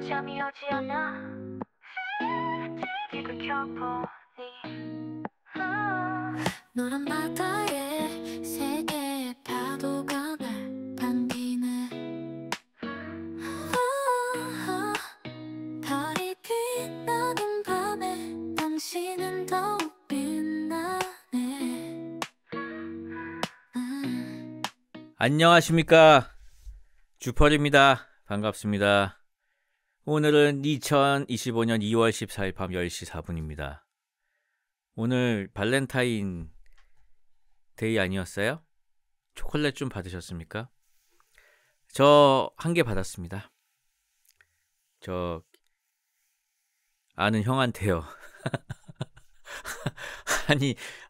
잠이 오지 않아. TV를 켜보니 노란 바다에 세 개의 파도가 날 반기네. 별이 빛나는 밤에 당신은 더욱 빛나네. 안녕하십니까, 주펄입니다. 반갑습니다. 오늘은 2025년 2월 14일 밤 10시 4분입니다. 오늘 발렌타인 데이 아니었어요? 초콜릿 좀 받으셨습니까? 저 한 개 받았습니다. 저 아는 형한테요.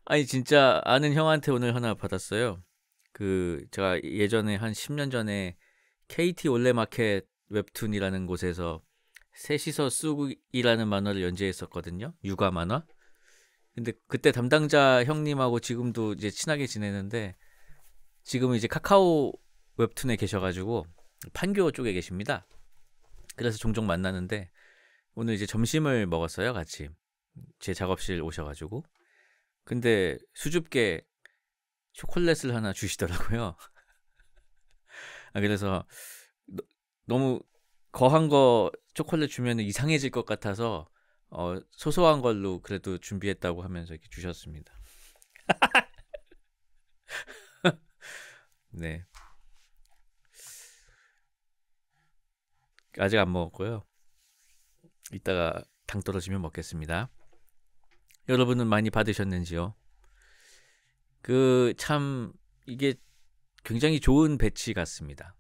아니 진짜 아는 형한테 오늘 하나 받았어요. 제가 예전에 한 10년 전에 KT 올레마켓 웹툰이라는 곳에서 셋이서 쑥이라는 만화를 연재했었거든요. 육아 만화. 근데 그때 담당자 형님하고 지금도 이제 친하게 지내는데, 지금은 이제 카카오 웹툰에 계셔가지고 판교 쪽에 계십니다. 그래서 종종 만나는데, 오늘 이제 점심을 먹었어요, 같이. 제 작업실 오셔가지고. 근데 수줍게 초콜릿을 하나 주시더라고요. 그래서 너무 거한 거 초콜릿 주면 이상해질 것 같아서 소소한 걸로 그래도 준비했다고 하면서 이렇게 주셨습니다. 네. 아직 안 먹었고요. 이따가 당 떨어지면 먹겠습니다. 여러분은 많이 받으셨는지요? 참 이게 굉장히 좋은 배치 같습니다.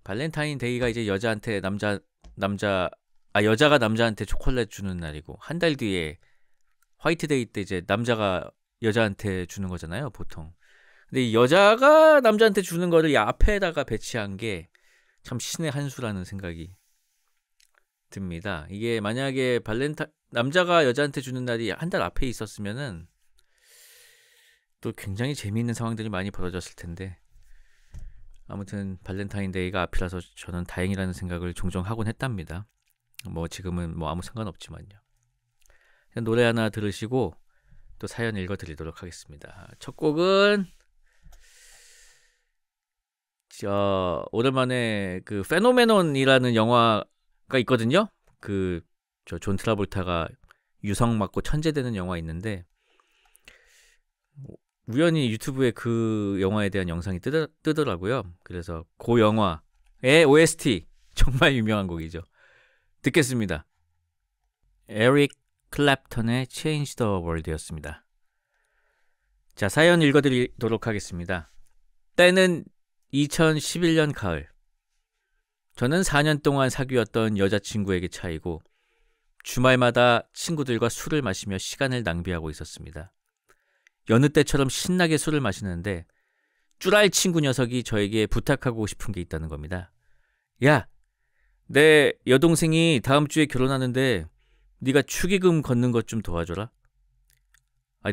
발렌타인 데이가 이제 여자가 남자한테 초콜릿 주는 날이고, 한 달 뒤에 화이트데이 때 이제 남자가 여자한테 주는 거잖아요, 보통. 근데 이 여자가 남자한테 주는 거를 이 앞에다가 배치한 게 참 신의 한 수라는 생각이 듭니다. 이게 만약에 남자가 여자한테 주는 날이 한 달 앞에 있었으면은 또 굉장히 재미있는 상황들이 많이 벌어졌을 텐데, 아무튼 발렌타인데이가 앞이라서 저는 다행이라는 생각을 종종 하곤 했답니다. 지금은 아무 상관없지만요. 노래 하나 들으시고 또 사연 읽어드리도록 하겠습니다. 첫 곡은 오랜만에 페노메논이라는 영화가 있거든요. 존 트라볼타가 유성 맞고 천재되는 영화 있는데, 우연히 유튜브에 그 영화에 대한 영상이 뜨더라고요. 그래서 그 영화의 OST, 정말 유명한 곡이죠. 듣겠습니다. 에릭 클랩턴의 Change the World였습니다. 자, 사연 읽어드리도록 하겠습니다. 때는 2011년 가을. 저는 4년 동안 사귀었던 여자친구에게 차이고, 주말마다 친구들과 술을 마시며 시간을 낭비하고 있었습니다. 여느 때처럼 신나게 술을 마시는데, 쭈랄 친구 녀석이 저에게 부탁하고 싶은 게 있다는 겁니다. 야, 내 여동생이 다음 주에 결혼하는데 네가 축의금 걷는 것 좀 도와줘라.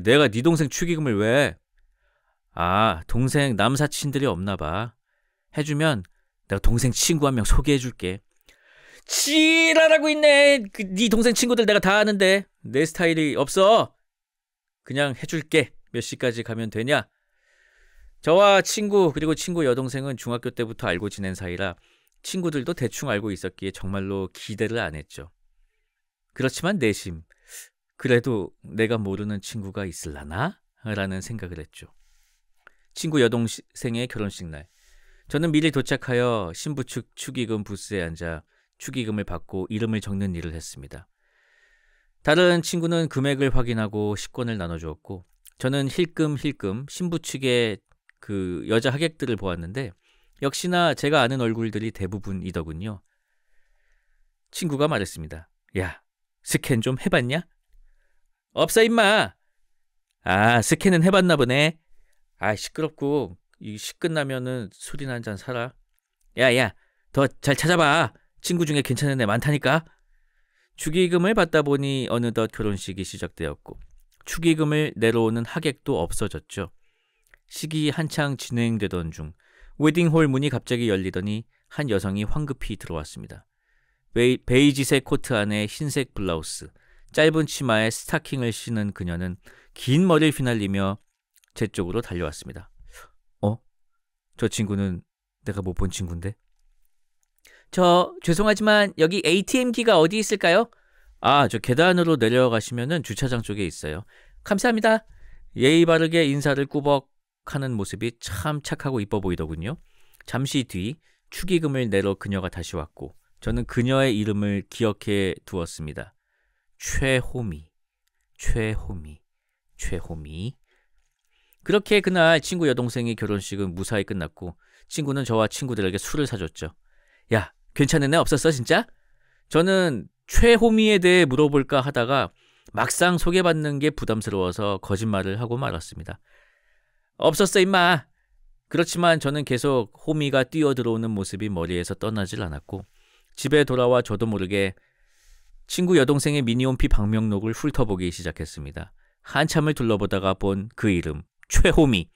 내가 네 동생 축의금을 왜? 동생 남사친들이 없나 봐. 해주면 내가 동생 친구 한 명 소개해줄게. 지랄하고 있네. 네 동생 친구들 내가 다 아는데 내 스타일이 없어. 그냥 해줄게. 몇 시까지 가면 되냐? 저와 친구, 그리고 친구 여동생은 중학교 때부터 알고 지낸 사이라 친구들도 대충 알고 있었기에 정말로 기대를 안 했죠. 그렇지만 내심 그래도 내가 모르는 친구가 있을라나? 라는 생각을 했죠. 친구 여동생의 결혼식 날, 저는 미리 도착하여 신부 측 축의금 부스에 앉아 축의금을 받고 이름을 적는 일을 했습니다. 다른 친구는 금액을 확인하고 식권을 나눠주었고, 저는 힐끔힐끔 신부 측의 여자 하객들을 보았는데, 역시나 제가 아는 얼굴들이 대부분이더군요. 친구가 말했습니다. 야, 스캔 좀 해봤냐? 없어 임마. 스캔은 해봤나 보네. 시끄럽고 이 시 끝나면은 술이나 한잔 사라. 야, 더 잘 찾아봐. 친구 중에 괜찮은 애 많다니까. 축의금을 받다 보니 어느덧 결혼식이 시작되었고, 축의금을 내려오는 하객도 없어졌죠. 식이 한창 진행되던 중 웨딩홀 문이 갑자기 열리더니 한 여성이 황급히 들어왔습니다. 베이지색 코트 안에 흰색 블라우스, 짧은 치마에 스타킹을 신은 그녀는 긴 머리를 휘날리며 제 쪽으로 달려왔습니다. 저 친구는 내가 못 본 친구인데? 죄송하지만 여기 ATM기가 어디 있을까요? 저 계단으로 내려가시면은 주차장 쪽에 있어요. 감사합니다. 예의 바르게 인사를 꾸벅 하는 모습이 참 착하고 이뻐 보이더군요. 잠시 뒤 축의금을 내러 그녀가 다시 왔고 저는 그녀의 이름을 기억해 두었습니다. 최호미. 그렇게 그날 친구 여동생의 결혼식은 무사히 끝났고 친구는 저와 친구들에게 술을 사줬죠. 야, 괜찮은 애 없었어 진짜? 저는 최호미에 대해 물어볼까 하다가 막상 소개받는 게 부담스러워서 거짓말을 하고 말았습니다. 없었어 임마. 그렇지만 저는 계속 호미가 뛰어들어오는 모습이 머리에서 떠나질 않았고 집에 돌아와 저도 모르게 친구 여동생의 미니홈피 방명록을 훑어보기 시작했습니다. 한참을 둘러보다가 본 그 이름 최호미.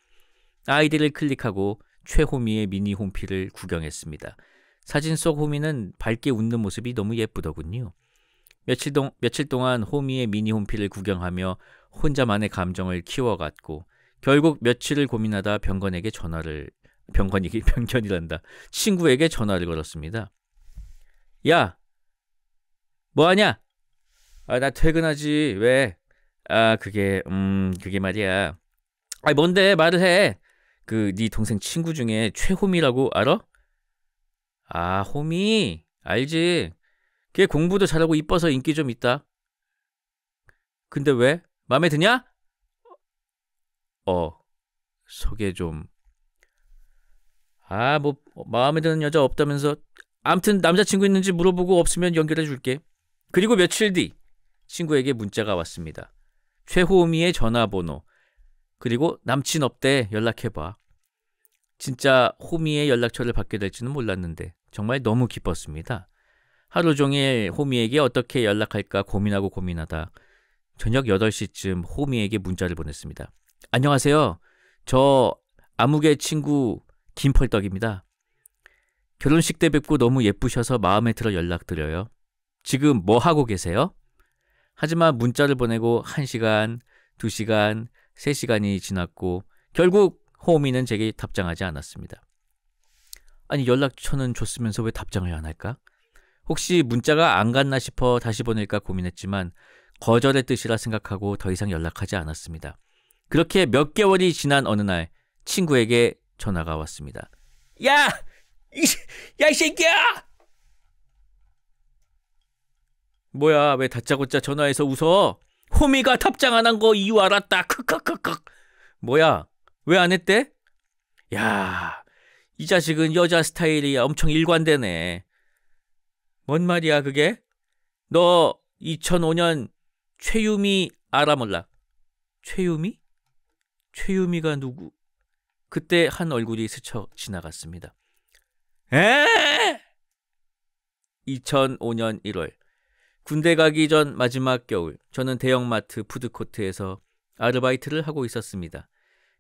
아이디를 클릭하고 최호미의 미니홈피를 구경했습니다. 사진 속 호미는 밝게 웃는 모습이 너무 예쁘더군요. 며칠 동안 호미의 미니홈피를 구경하며 혼자만의 감정을 키워갔고 결국 며칠을 고민하다 병견이란다. 친구에게 전화를 걸었습니다. 야, 뭐하냐? 나 퇴근하지. 왜? 그게 말이야. 뭔데? 말을 해. 네 동생 친구 중에 최호미라고 알아? 호미. 알지. 걔 공부도 잘하고 이뻐서 인기 좀 있다. 근데 왜? 마음에 드냐? 소개 좀. 마음에 드는 여자 없다면서. 암튼 남자친구 있는지 물어보고 없으면 연결해 줄게. 그리고 며칠 뒤 친구에게 문자가 왔습니다. 최호미의 전화번호. 그리고 남친 없대. 연락해봐. 진짜 호미의 연락처를 받게 될지는 몰랐는데 정말 너무 기뻤습니다. 하루 종일 호미에게 어떻게 연락할까 고민하다 저녁 8시쯤 호미에게 문자를 보냈습니다. 안녕하세요. 저 아무개 친구 김펄떡입니다. 결혼식 때 뵙고 너무 예쁘셔서 마음에 들어 연락드려요. 지금 뭐 하고 계세요? 하지만 문자를 보내고 1시간, 2시간, 3시간이 지났고 결국 호미는 제게 답장하지 않았습니다. 아니 연락처는 줬으면서 왜 답장을 안 할까? 혹시 문자가 안 갔나 싶어 다시 보낼까 고민했지만 거절의 뜻이라 생각하고 더 이상 연락하지 않았습니다. 그렇게 몇 개월이 지난 어느 날 친구에게 전화가 왔습니다. 야! 이 새끼야! 뭐야, 왜 다짜고짜 전화해서 웃어? 호미가 답장 안 한 거 이유 알았다. 크크크크. 뭐야, 왜 안 했대? 야, 이 자식은 여자 스타일이 엄청 일관되네. 뭔 말이야 그게? 너 2005년 최유미 알아 몰라? 최유미? 최유미가 누구? 그때 한 얼굴이 스쳐 지나갔습니다. 2005년 1월 군대 가기 전 마지막 겨울 저는 대형마트 푸드코트에서 아르바이트를 하고 있었습니다.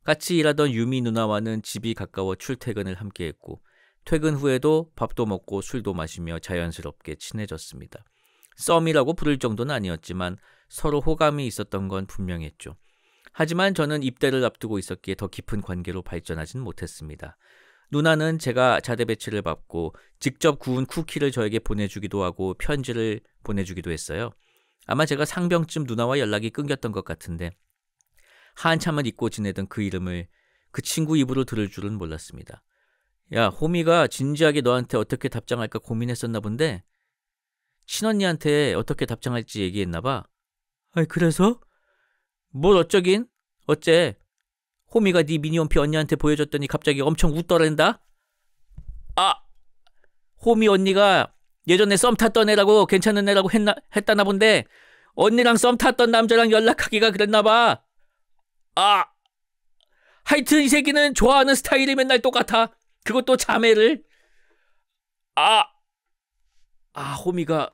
같이 일하던 유미 누나와는 집이 가까워 출퇴근을 함께했고 퇴근 후에도 밥도 먹고 술도 마시며 자연스럽게 친해졌습니다. 썸이라고 부를 정도는 아니었지만 서로 호감이 있었던 건 분명했죠. 하지만 저는 입대를 앞두고 있었기에 더 깊은 관계로 발전하진 못했습니다. 누나는 제가 자대 배치를 받고 직접 구운 쿠키를 저에게 보내주기도 하고 편지를 보내주기도 했어요. 아마 제가 상병쯤 누나와 연락이 끊겼던 것 같은데 한참을 잊고 지내던 그 이름을 그 친구 입으로 들을 줄은 몰랐습니다. 야, 호미가 진지하게 너한테 어떻게 답장할까 고민했었나 본데 친언니한테 어떻게 답장할지 얘기했나 봐. 그래서? 뭘 어쩌긴? 어째? 호미가 네 미니홈피 언니한테 보여줬더니 갑자기 엄청 웃더랜다? 호미 언니가 예전에 썸 탔던 애라고 괜찮은 애라고 했다나 본데 언니랑 썸 탔던 남자랑 연락하기가 그랬나 봐. 하여튼 이 새끼는 좋아하는 스타일이 맨날 똑같아. 그것도 자매를. 호미가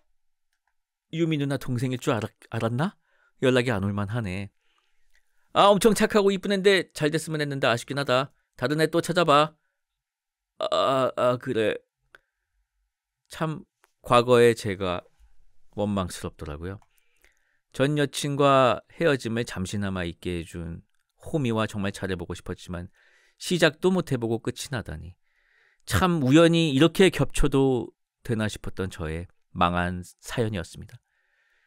유미 누나 동생일 줄 알았나? 연락이 안 올만 하네. 엄청 착하고 이쁜 앤데 잘 됐으면 했는데 아쉽긴 하다. 다른 애 또 찾아봐. 그래. 참 과거의 제가 원망스럽더라고요. 전 여친과 헤어짐을 잠시나마 잊게 해준 호미와 정말 잘해보고 싶었지만 시작도 못해보고 끝이 나다니. 참 우연히 이렇게 겹쳐도 되나 싶었던 저의 망한 사연이었습니다.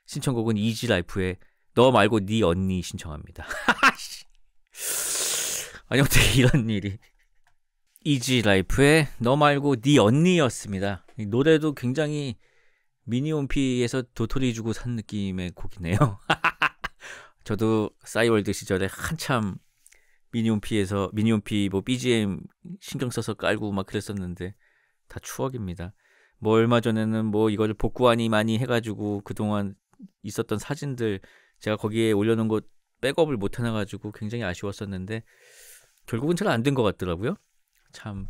신청곡은 이지라이프의 너 말고 네 언니 신청합니다. 아니 어떻게 이런 일이. 이지라이프의 너 말고 네 언니였습니다. 이 노래도 굉장히 미니홈피에서 도토리 주고 산 느낌의 곡이네요. 저도 싸이월드 시절에 한참 미니홈피 뭐 BGM 신경 써서 깔고 막 그랬었는데 다 추억입니다. 뭐 얼마 전에는 뭐 이거를 복구하니 많이 해가지고 그동안 있었던 사진들 제가 거기에 올려놓은 거 백업을 못 해놔가지고 굉장히 아쉬웠었는데 결국은 잘 안 된 것 같더라고요. 참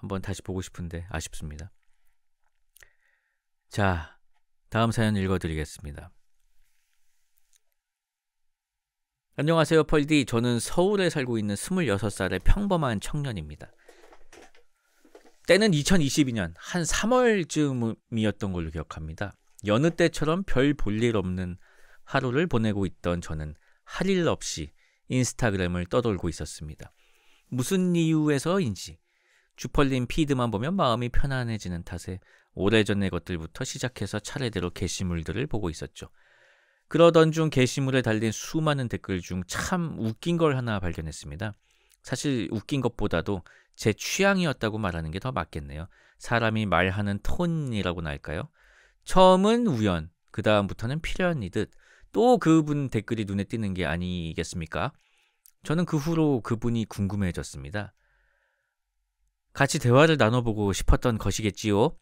한번 다시 보고 싶은데 아쉽습니다. 자, 다음 사연 읽어드리겠습니다. 안녕하세요 펄디. 저는 서울에 살고 있는 26살의 평범한 청년입니다. 때는 2022년 한 3월쯤이었던 걸로 기억합니다. 여느 때처럼 별 볼 일 없는 하루를 보내고 있던 저는 할 일 없이 인스타그램을 떠돌고 있었습니다. 무슨 이유에서인지 주펄님 피드만 보면 마음이 편안해지는 탓에 오래전의 것들부터 시작해서 차례대로 게시물들을 보고 있었죠. 그러던 중 게시물에 달린 수많은 댓글 중 참 웃긴 걸 하나 발견했습니다. 사실 웃긴 것보다도 제 취향이었다고 말하는 게 더 맞겠네요. 사람이 말하는 톤이라고나 할까요? 처음은 우연, 그 다음부터는 필연이듯 또 그분 댓글이 눈에 띄는 게 아니겠습니까? 저는 그 후로 그분이 궁금해졌습니다. 같이 대화를 나눠보고 싶었던 것이겠지요?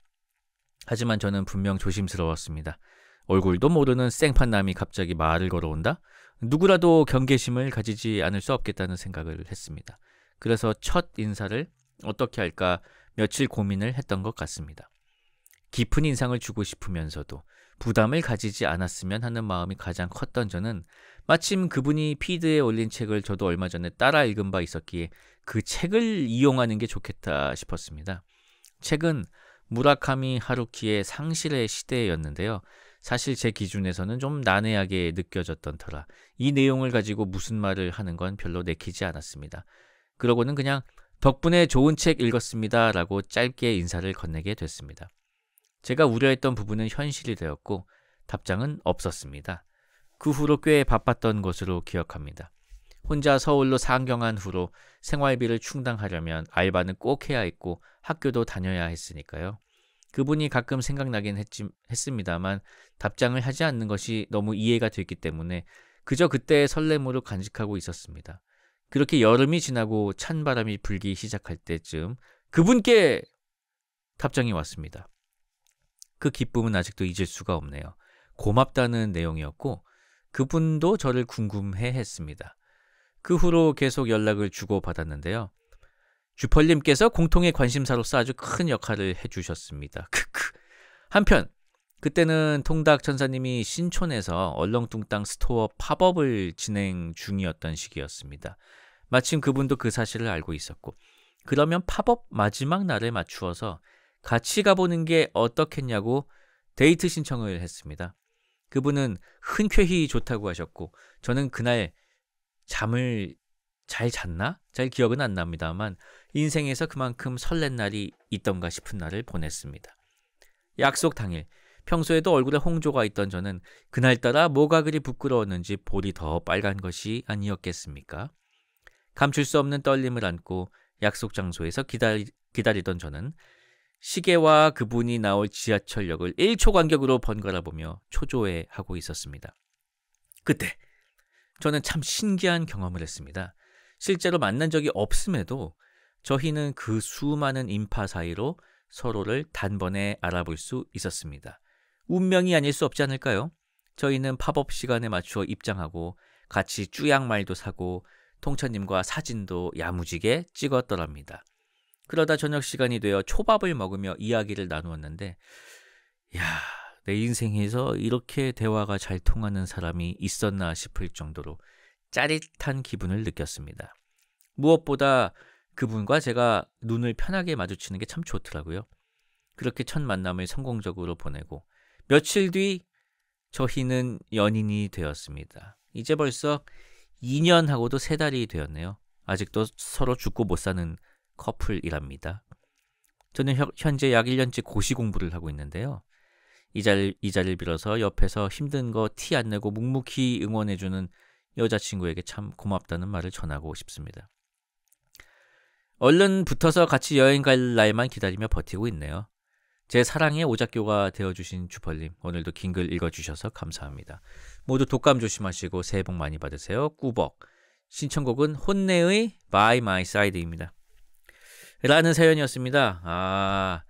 하지만 저는 분명 조심스러웠습니다. 얼굴도 모르는 생판남이 갑자기 말을 걸어온다? 누구라도 경계심을 가지지 않을 수 없겠다는 생각을 했습니다. 그래서 첫 인사를 어떻게 할까 며칠 고민을 했던 것 같습니다. 깊은 인상을 주고 싶으면서도 부담을 가지지 않았으면 하는 마음이 가장 컸던 저는 마침 그분이 피드에 올린 책을 저도 얼마 전에 따라 읽은 바 있었기에 그 책을 이용하는 게 좋겠다 싶었습니다. 책은 무라카미 하루키의 상실의 시대였는데요. 사실 제 기준에서는 좀 난해하게 느껴졌던 터라 이 내용을 가지고 무슨 말을 하는 건 별로 내키지 않았습니다. 그러고는 그냥 덕분에 좋은 책 읽었습니다 라고 짧게 인사를 건네게 됐습니다. 제가 우려했던 부분은 현실이 되었고 답장은 없었습니다. 그 후로 꽤 바빴던 것으로 기억합니다. 혼자 서울로 상경한 후로 생활비를 충당하려면 알바는 꼭 해야 했고 학교도 다녀야 했으니까요. 그분이 가끔 생각나긴 했습니다만 답장을 하지 않는 것이 너무 이해가 됐기 때문에 그저 그때의 설렘으로 간직하고 있었습니다. 그렇게 여름이 지나고 찬바람이 불기 시작할 때쯤 그분께 답장이 왔습니다. 그 기쁨은 아직도 잊을 수가 없네요. 고맙다는 내용이었고 그분도 저를 궁금해했습니다. 그 후로 계속 연락을 주고받았는데요. 주펄님께서 공통의 관심사로서 아주 큰 역할을 해주셨습니다. 한편 그때는 통닭 천사님이 신촌에서 얼렁뚱땅 스토어 팝업을 진행 중이었던 시기였습니다. 마침 그분도 그 사실을 알고 있었고 그러면 팝업 마지막 날에 맞추어서 같이 가보는 게 어떻겠냐고 데이트 신청을 했습니다. 그분은 흔쾌히 좋다고 하셨고 저는 그날 잠을 잘 잤나? 잘 기억은 안 납니다만 인생에서 그만큼 설렌 날이 있던가 싶은 날을 보냈습니다. 약속 당일 평소에도 얼굴에 홍조가 있던 저는 그날따라 뭐가 그리 부끄러웠는지 볼이 더 빨간 것이 아니었겠습니까? 감출 수 없는 떨림을 안고 약속 장소에서 기다리던 저는 시계와 그분이 나올 지하철역을 1초 간격으로 번갈아 보며 초조해하고 있었습니다. 그때 저는 참 신기한 경험을 했습니다. 실제로 만난 적이 없음에도 저희는 그 수많은 인파 사이로 서로를 단번에 알아볼 수 있었습니다. 운명이 아닐 수 없지 않을까요? 저희는 팝업 시간에 맞추어 입장하고 같이 쭈양말도 사고 통천님과 사진도 야무지게 찍었더랍니다. 그러다 저녁 시간이 되어 초밥을 먹으며 이야기를 나누었는데 내 인생에서 이렇게 대화가 잘 통하는 사람이 있었나 싶을 정도로 짜릿한 기분을 느꼈습니다. 무엇보다 그분과 제가 눈을 편하게 마주치는 게 참 좋더라고요. 그렇게 첫 만남을 성공적으로 보내고 며칠 뒤 저희는 연인이 되었습니다. 이제 벌써 2년하고도 3달이 되었네요. 아직도 서로 죽고 못 사는 커플이랍니다. 저는 현재 약 1년째 고시 공부를 하고 있는데요. 이 자리를 빌어서 옆에서 힘든 거 티 안 내고 묵묵히 응원해주는 여자친구에게 참 고맙다는 말을 전하고 싶습니다. 얼른 붙어서 같이 여행 갈 날만 기다리며 버티고 있네요. 제 사랑의 오작교가 되어주신 주펄님, 오늘도 긴 글 읽어주셔서 감사합니다. 모두 독감 조심하시고 새해 복 많이 받으세요. 꾸벅. 신청곡은 혼내의 By My Side입니다. 라는 사연이었습니다.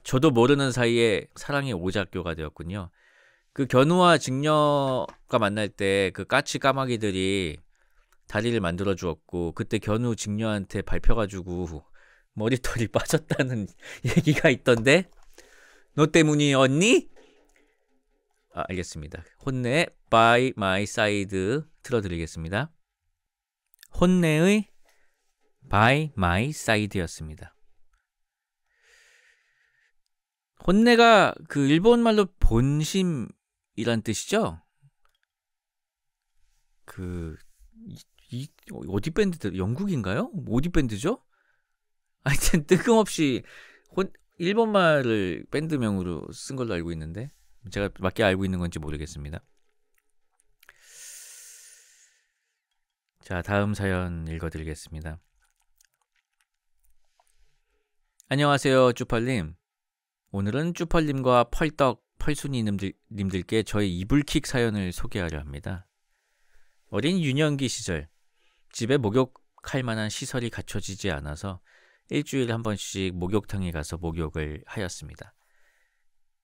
저도 모르는 사이에 사랑의 오작교가 되었군요. 그 견우와 직녀가 만날 때 그 까치 까마귀들이 다리를 만들어 주었고, 그때 견우 직녀한테 밟혀가지고 머리털이 빠졌다는 얘기가 있던데, 너 때문이었니? 알겠습니다. 혼내 By My Side 틀어드리겠습니다. 혼내의 By My Side였습니다. 혼내가 그 일본말로 본심이란 뜻이죠? 어디 밴드, 영국인가요? 어디 밴드죠? 하여튼 뜬금없이 일본말을 밴드명으로 쓴 걸로 알고 있는데 제가 맞게 알고 있는 건지 모르겠습니다. 자, 다음 사연 읽어드리겠습니다. 안녕하세요, 쭈펄님. 오늘은 쭈펄님과 펄순이님들께 저의 이불킥 사연을 소개하려 합니다. 어린 유년기 시절 집에 목욕할 만한 시설이 갖춰지지 않아서 일주일에 한 번씩 목욕탕에 가서 목욕을 하였습니다.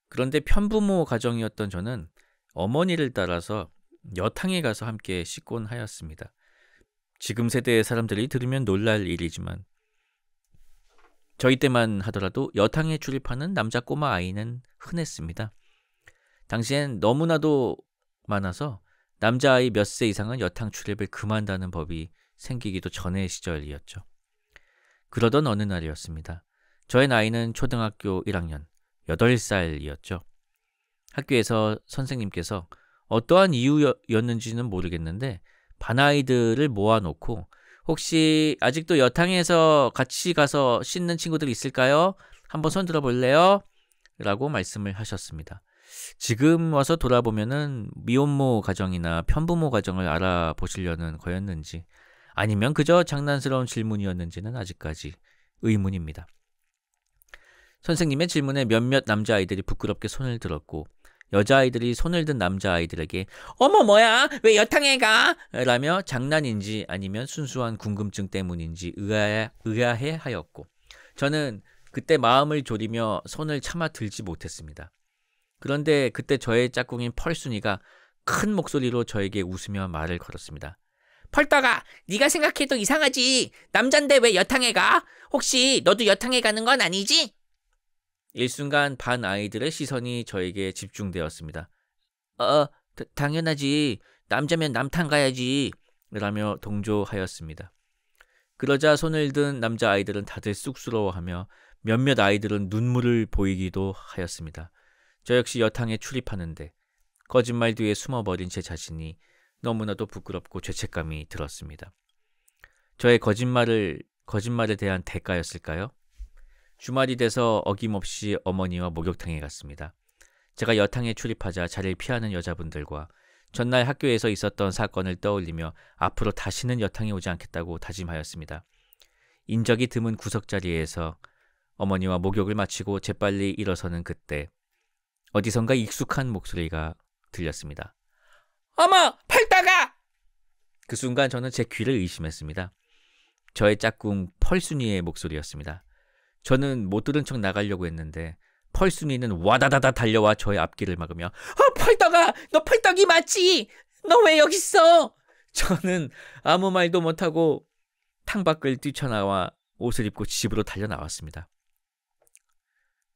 그런데 편부모 가정이었던 저는 어머니를 따라서 여탕에 가서 함께 씻곤 하였습니다. 지금 세대의 사람들이 들으면 놀랄 일이지만 저희 때만 하더라도 여탕에 출입하는 남자 꼬마 아이는 흔했습니다. 당시엔 너무나도 많아서 남자아이 몇 세 이상은 여탕 출입을 금한다는 법이 생기기도 전의 시절이었죠. 그러던 어느 날이었습니다. 저의 나이는 초등학교 1학년, 8살이었죠. 학교에서 선생님께서 어떠한 이유였는지는 모르겠는데 반 아이들을 모아놓고 혹시 아직도 여탕에서 같이 가서 씻는 친구들 있을까요? 한번 손 들어볼래요? 라고 말씀을 하셨습니다. 지금 와서 돌아보면은 미혼모 가정이나 편부모 가정을 알아보시려는 거였는지 아니면 그저 장난스러운 질문이었는지는 아직까지 의문입니다. 선생님의 질문에 몇몇 남자아이들이 부끄럽게 손을 들었고 여자아이들이 손을 든 남자아이들에게 어머 뭐야 왜 여탕에 가? 라며 장난인지 아니면 순수한 궁금증 때문인지 의아해하였고 저는 그때 마음을 졸이며 손을 차마 들지 못했습니다. 그런데 그때 저의 짝꿍인 펄순이가 큰 목소리로 저에게 웃으며 말을 걸었습니다. 펄떡아, 네가 생각해도 이상하지. 남잔데 왜 여탕에 가? 혹시 너도 여탕에 가는 건 아니지? 일순간 반 아이들의 시선이 저에게 집중되었습니다. 당연하지. 남자면 남탕 가야지. 라며 동조하였습니다. 그러자 손을 든 남자아이들은 다들 쑥스러워하며 몇몇 아이들은 눈물을 보이기도 하였습니다. 저 역시 여탕에 출입하는데 거짓말 뒤에 숨어버린 제 자신이 너무나도 부끄럽고 죄책감이 들었습니다. 저의 거짓말에 대한 대가였을까요? 주말이 돼서 어김없이 어머니와 목욕탕에 갔습니다. 제가 여탕에 출입하자 자리를 피하는 여자분들과 전날 학교에서 있었던 사건을 떠올리며 앞으로 다시는 여탕에 오지 않겠다고 다짐하였습니다. 인적이 드문 구석자리에서 어머니와 목욕을 마치고 재빨리 일어서는 그때 어디선가 익숙한 목소리가 들렸습니다. 어머! 펄떡아! 그 순간 저는 제 귀를 의심했습니다. 저의 짝꿍 펄순이의 목소리였습니다. 저는 못 들은 척 나가려고 했는데 펄순이는 와다다다 달려와 저의 앞길을 막으며 펄떡아! 너 펄떡이 맞지? 너 왜 여기 있어? 저는 아무 말도 못하고 탕밖을 뛰쳐나와 옷을 입고 집으로 달려나왔습니다.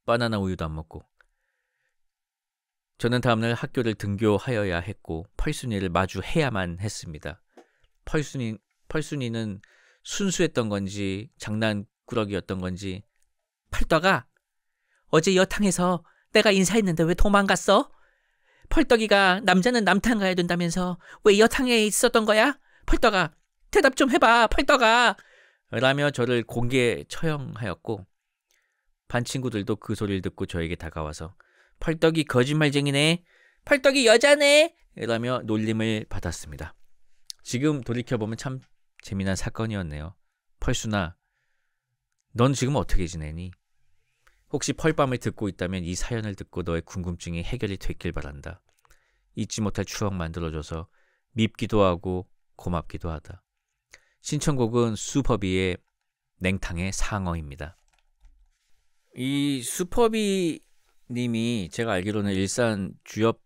바나나 우유도 안 먹고 저는 다음날 학교를 등교하여야 했고 펄순이를 마주해야만 했습니다. 펄순이는 순수했던 건지 장난꾸러기였던 건지 펄떡아 어제 여탕에서 내가 인사했는데 왜 도망갔어? 펄떡이가 남자는 남탕 가야 된다면서 왜 여탕에 있었던 거야? 펄떡아, 대답 좀 해봐, 펄떡아. 라며 저를 공개 처형하였고 반 친구들도 그 소리를 듣고 저에게 다가와서 펄떡이 거짓말쟁이네, 펄떡이 여자네 라며 놀림을 받았습니다. 지금 돌이켜보면 참 재미난 사건이었네요. 펄순아, 넌 지금 어떻게 지내니? 혹시 펄밤을 듣고 있다면 이 사연을 듣고 너의 궁금증이 해결이 됐길 바란다. 잊지 못할 추억 만들어줘서 밉기도 하고 고맙기도 하다. 신청곡은 슈퍼비의 냉탕의 상어입니다. 이 슈퍼비 님이 제가 알기로는 일산 주엽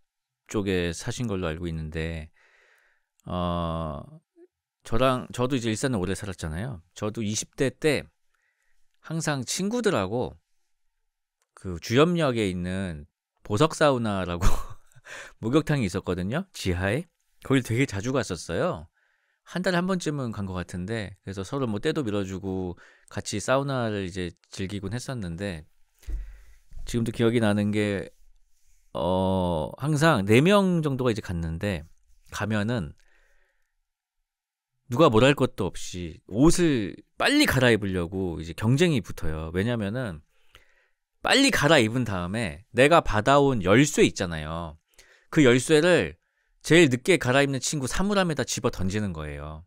쪽에 사신 걸로 알고 있는데 저도 이제 일산에 오래 살았잖아요. 저도 20대 때 항상 친구들하고 그 주엽역에 있는 보석사우나라고 목욕탕이 있었거든요. 지하에. 거길 되게 자주 갔었어요. 한 달에 한 번쯤은 간 것 같은데, 그래서 서로 뭐 때도 밀어주고 같이 사우나를 이제 즐기곤 했었는데, 지금도 기억이 나는 게 항상 4명 정도가 이제 갔는데, 가면은 누가 뭘 할 것도 없이 옷을 빨리 갈아입으려고 이제 경쟁이 붙어요. 왜냐면은 빨리 갈아입은 다음에 내가 받아온 열쇠 있잖아요. 그 열쇠를 제일 늦게 갈아입는 친구 사물함에다 집어 던지는 거예요.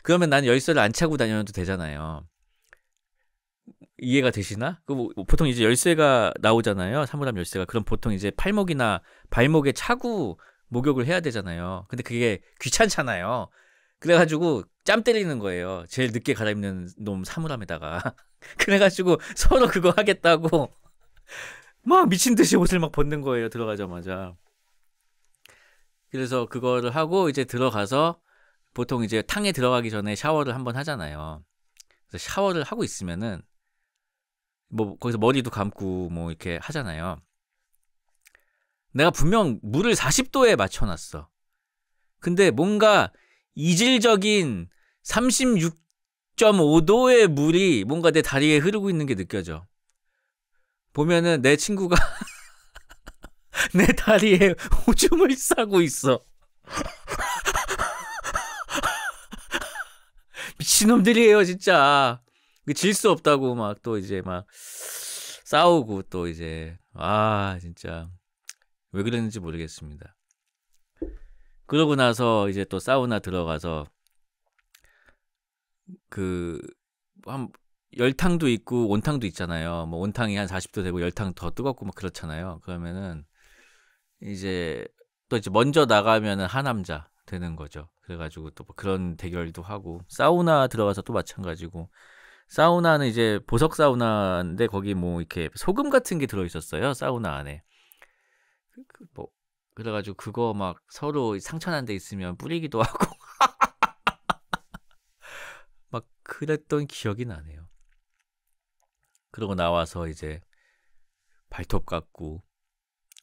그러면 난 열쇠를 안 차고 다녀도 되잖아요. 이해가 되시나? 보통 이제 열쇠가 나오잖아요. 사물함 열쇠가. 그럼 보통 이제 팔목이나 발목에 차고 목욕을 해야 되잖아요. 근데 그게 귀찮잖아요. 그래가지고 짬 때리는 거예요. 제일 늦게 갈아입는 놈 사물함에다가. 그래가지고 서로 그거 하겠다고 막 미친 듯이 옷을 막 벗는 거예요. 들어가자마자. 그래서 그거를 하고 이제 들어가서 보통 이제 탕에 들어가기 전에 샤워를 한번 하잖아요. 그래서 샤워를 하고 있으면은 뭐 거기서 머리도 감고 뭐 이렇게 하잖아요. 내가 분명 물을 40도에 맞춰놨어. 근데 뭔가 이질적인 36.5도의 물이 뭔가 내 다리에 흐르고 있는 게 느껴져. 보면은 내 친구가 내 다리에 오줌을 싸고 있어. 미친놈들이에요 진짜. 질 수 없다고 막 또 이제 막 싸우고 또 이제 진짜 왜 그랬는지 모르겠습니다. 그러고 나서 이제 또 사우나 들어가서 그 한 열탕도 있고 온탕도 있잖아요. 뭐 온탕이 한 40도 되고 열탕 더 뜨겁고 막 그렇잖아요. 그러면은 이제 또 이제 먼저 나가면은 하남자 되는 거죠. 그래가지고 또 뭐 그런 대결도 하고, 사우나 들어가서 또 마찬가지고, 사우나는 이제 보석 사우나인데 거기 뭐 이렇게 소금 같은 게 들어 있었어요. 사우나 안에. 뭐 그래가지고 그거 막 서로 상처난 데 있으면 뿌리기도 하고 막 그랬던 기억이 나네요. 그러고 나와서 이제 발톱 깎고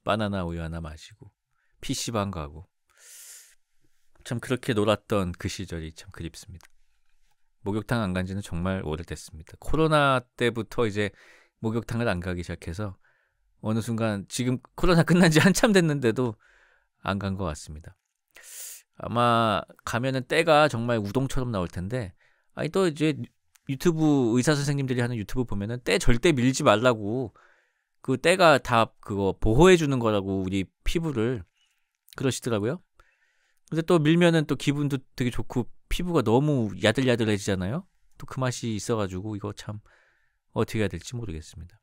바나나 우유 하나 마시고 PC방 가고, 참 그렇게 놀았던 그 시절이 참 그립습니다. 목욕탕 안 간 지는 정말 오래됐습니다. 코로나 때부터 이제 목욕탕을 안 가기 시작해서 어느 순간 지금 코로나 끝난 지 한참 됐는데도 안 간 것 같습니다. 아마 가면은 때가 정말 우동처럼 나올 텐데, 아니 또 이제 유튜브 의사 선생님들이 하는 유튜브 보면은 때 절대 밀지 말라고, 그 때가 다 그거 보호해 주는 거라고 우리 피부를 그러시더라고요. 근데 또 밀면은 또 기분도 되게 좋고 피부가 너무 야들야들해지잖아요. 또 그 맛이 있어가지고 이거 참 어떻게 해야 될지 모르겠습니다.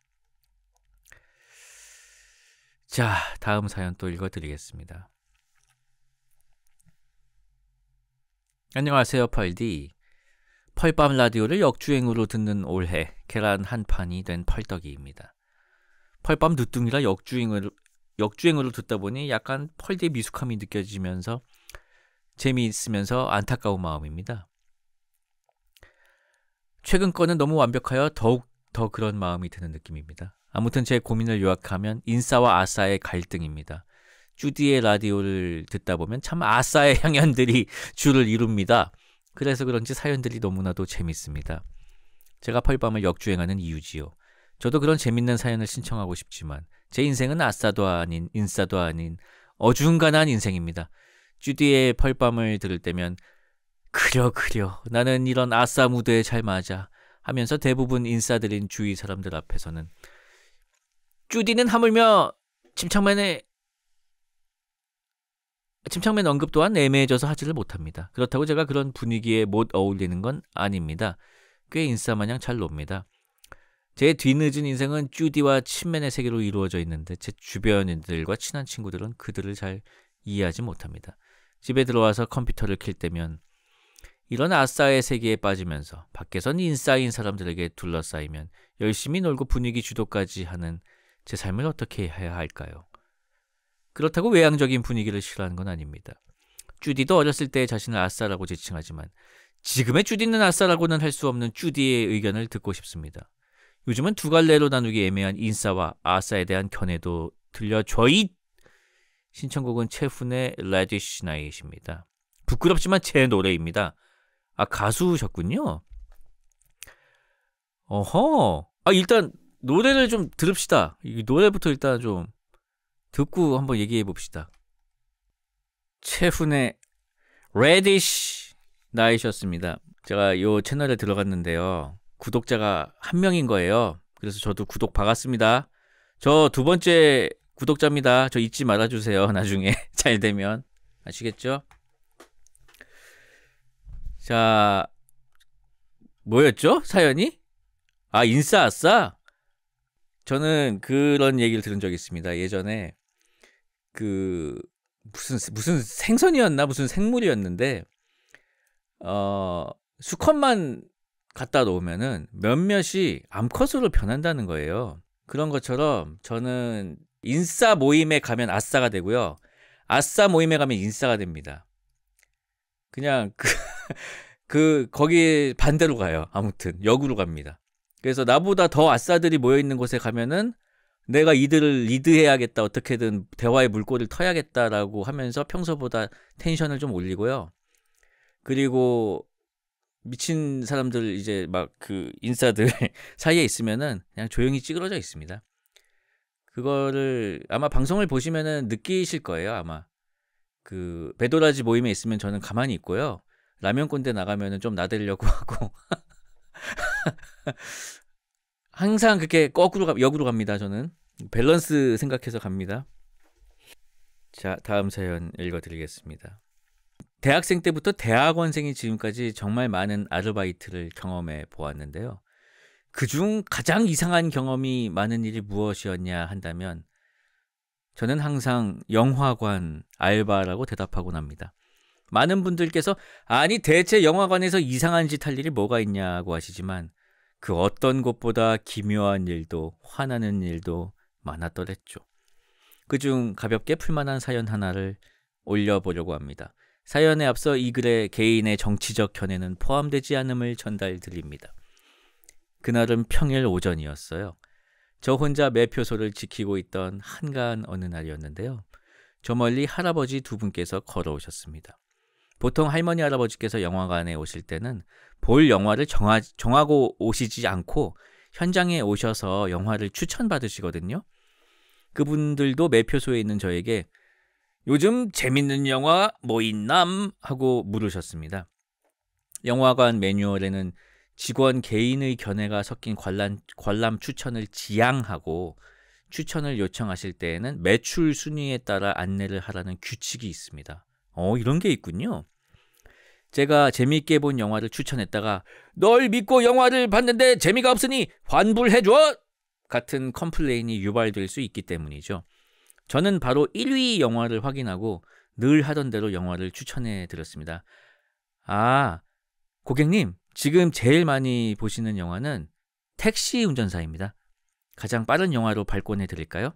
자, 다음 사연 또 읽어드리겠습니다. 안녕하세요, 펄디. 펄밤 라디오를 역주행으로 듣는 올해 계란 한 판이 된 펄떡이입니다. 펄밤 늦둥이라 역주행으로 듣다 보니 약간 펄디의 미숙함이 느껴지면서 재미있으면서 안타까운 마음입니다. 최근 거는 너무 완벽하여 더욱 더 그런 마음이 드는 느낌입니다. 아무튼 제 고민을 요약하면 인싸와 아싸의 갈등입니다. 주디의 라디오를 듣다 보면 참 아싸의 향연들이 주를 이룹니다. 그래서 그런지 사연들이 너무나도 재밌습니다. 제가 펄밤을 역주행하는 이유지요. 저도 그런 재밌는 사연을 신청하고 싶지만 제 인생은 아싸도 아닌 인싸도 아닌 어중간한 인생입니다. 주디의 펄밤을 들을 때면 그려 나는 이런 아싸 무대에 잘 맞아 하면서 대부분 인싸들인 주위 사람들 앞에서는 주디는 하물며 침착맨 언급 또한 애매해져서 하지를 못합니다. 그렇다고 제가 그런 분위기에 못 어울리는 건 아닙니다. 꽤 인싸마냥 잘 놉니다. 제 뒤늦은 인생은 주디와 친맨의 세계로 이루어져 있는데 제 주변인들과 친한 친구들은 그들을 잘 이해하지 못합니다. 집에 들어와서 컴퓨터를 켤 때면 이런 아싸의 세계에 빠지면서 밖에선 인싸인 사람들에게 둘러싸이면 열심히 놀고 분위기 주도까지 하는 제 삶을 어떻게 해야 할까요? 그렇다고 외향적인 분위기를 싫어하는 건 아닙니다. 주디도 어렸을 때 자신을 아싸라고 지칭하지만 지금의 주디는 아싸라고는 할 수 없는 주디의 의견을 듣고 싶습니다. 요즘은 두 갈래로 나누기 애매한 인싸와 아싸에 대한 견해도 들려줘이! 신청곡은 채훈의 Radish Night입니다. 부끄럽지만 제 노래입니다. 아, 가수셨군요. 어허. 일단 노래를 좀 들읍시다. 이 노래부터 일단 좀 듣고 한번 얘기해 봅시다. 채훈의 Radish Night이었습니다. 제가 요 채널에 들어갔는데요. 구독자가 1명인 거예요. 그래서 저도 구독 박았습니다. 저 2번째 구독자입니다. 저 잊지 말아주세요. 나중에 잘 되면. 아시겠죠? 자, 뭐였죠? 사연이? 인싸 아싸? 저는 그런 얘기를 들은 적이 있습니다. 예전에 무슨 생선이었나 무슨 생물이었는데 수컷만 갖다 놓으면은 몇몇이 암컷으로 변한다는 거예요. 그런 것처럼 저는 인싸 모임에 가면 아싸가 되고요. 아싸 모임에 가면 인싸가 됩니다. 그냥 거기 반대로 가요. 아무튼 역으로 갑니다. 그래서 나보다 더 아싸들이 모여있는 곳에 가면은 내가 이들을 리드해야겠다. 어떻게든 대화의 물꼬를 터야겠다라고 하면서 평소보다 텐션을 좀 올리고요. 그리고 미친 사람들 이제 막 인싸들 사이에 있으면은 그냥 조용히 찌그러져 있습니다. 그거를 아마 방송을 보시면은 느끼실 거예요. 아마 배도라지 모임에 있으면 저는 가만히 있고요. 라면 꼰대 나가면은 좀 나대려고 하고 항상 그렇게 역으로 갑니다. 저는 밸런스 생각해서 갑니다. 자, 다음 사연 읽어드리겠습니다. 대학생 때부터 대학원생이 지금까지 정말 많은 아르바이트를 경험해 보았는데요. 그중 가장 이상한 경험이 많은 일이 무엇이었냐 한다면 저는 항상 영화관 알바라고 대답하곤 합니다. 많은 분들께서 아니 대체 영화관에서 이상한 짓 할 일이 뭐가 있냐고 하시지만 그 어떤 것보다 기묘한 일도 화나는 일도 많았더랬죠. 그중 가볍게 풀만한 사연 하나를 올려보려고 합니다. 사연에 앞서 이 글에 개인의 정치적 견해는 포함되지 않음을 전달드립니다. 그날은 평일 오전이었어요. 저 혼자 매표소를 지키고 있던 한가한 어느 날이었는데요. 저 멀리 할아버지 2분께서 걸어오셨습니다. 보통 할머니 할아버지께서 영화관에 오실 때는 볼 영화를 정하고 오시지 않고 현장에 오셔서 영화를 추천받으시거든요. 그분들도 매표소에 있는 저에게 요즘 재밌는 영화 뭐 있남? 하고 물으셨습니다. 영화관 매뉴얼에는 직원 개인의 견해가 섞인 관람 추천을 지양하고 추천을 요청하실 때에는 매출 순위에 따라 안내를 하라는 규칙이 있습니다. 이런 게 있군요. 제가 재미있게 본 영화를 추천했다가 널 믿고 영화를 봤는데 재미가 없으니 환불해줘! 같은 컴플레인이 유발될 수 있기 때문이죠. 저는 바로 1위 영화를 확인하고 늘 하던 대로 영화를 추천해 드렸습니다. 고객님, 지금 제일 많이 보시는 영화는 택시 운전사입니다. 가장 빠른 영화로 발권해 드릴까요?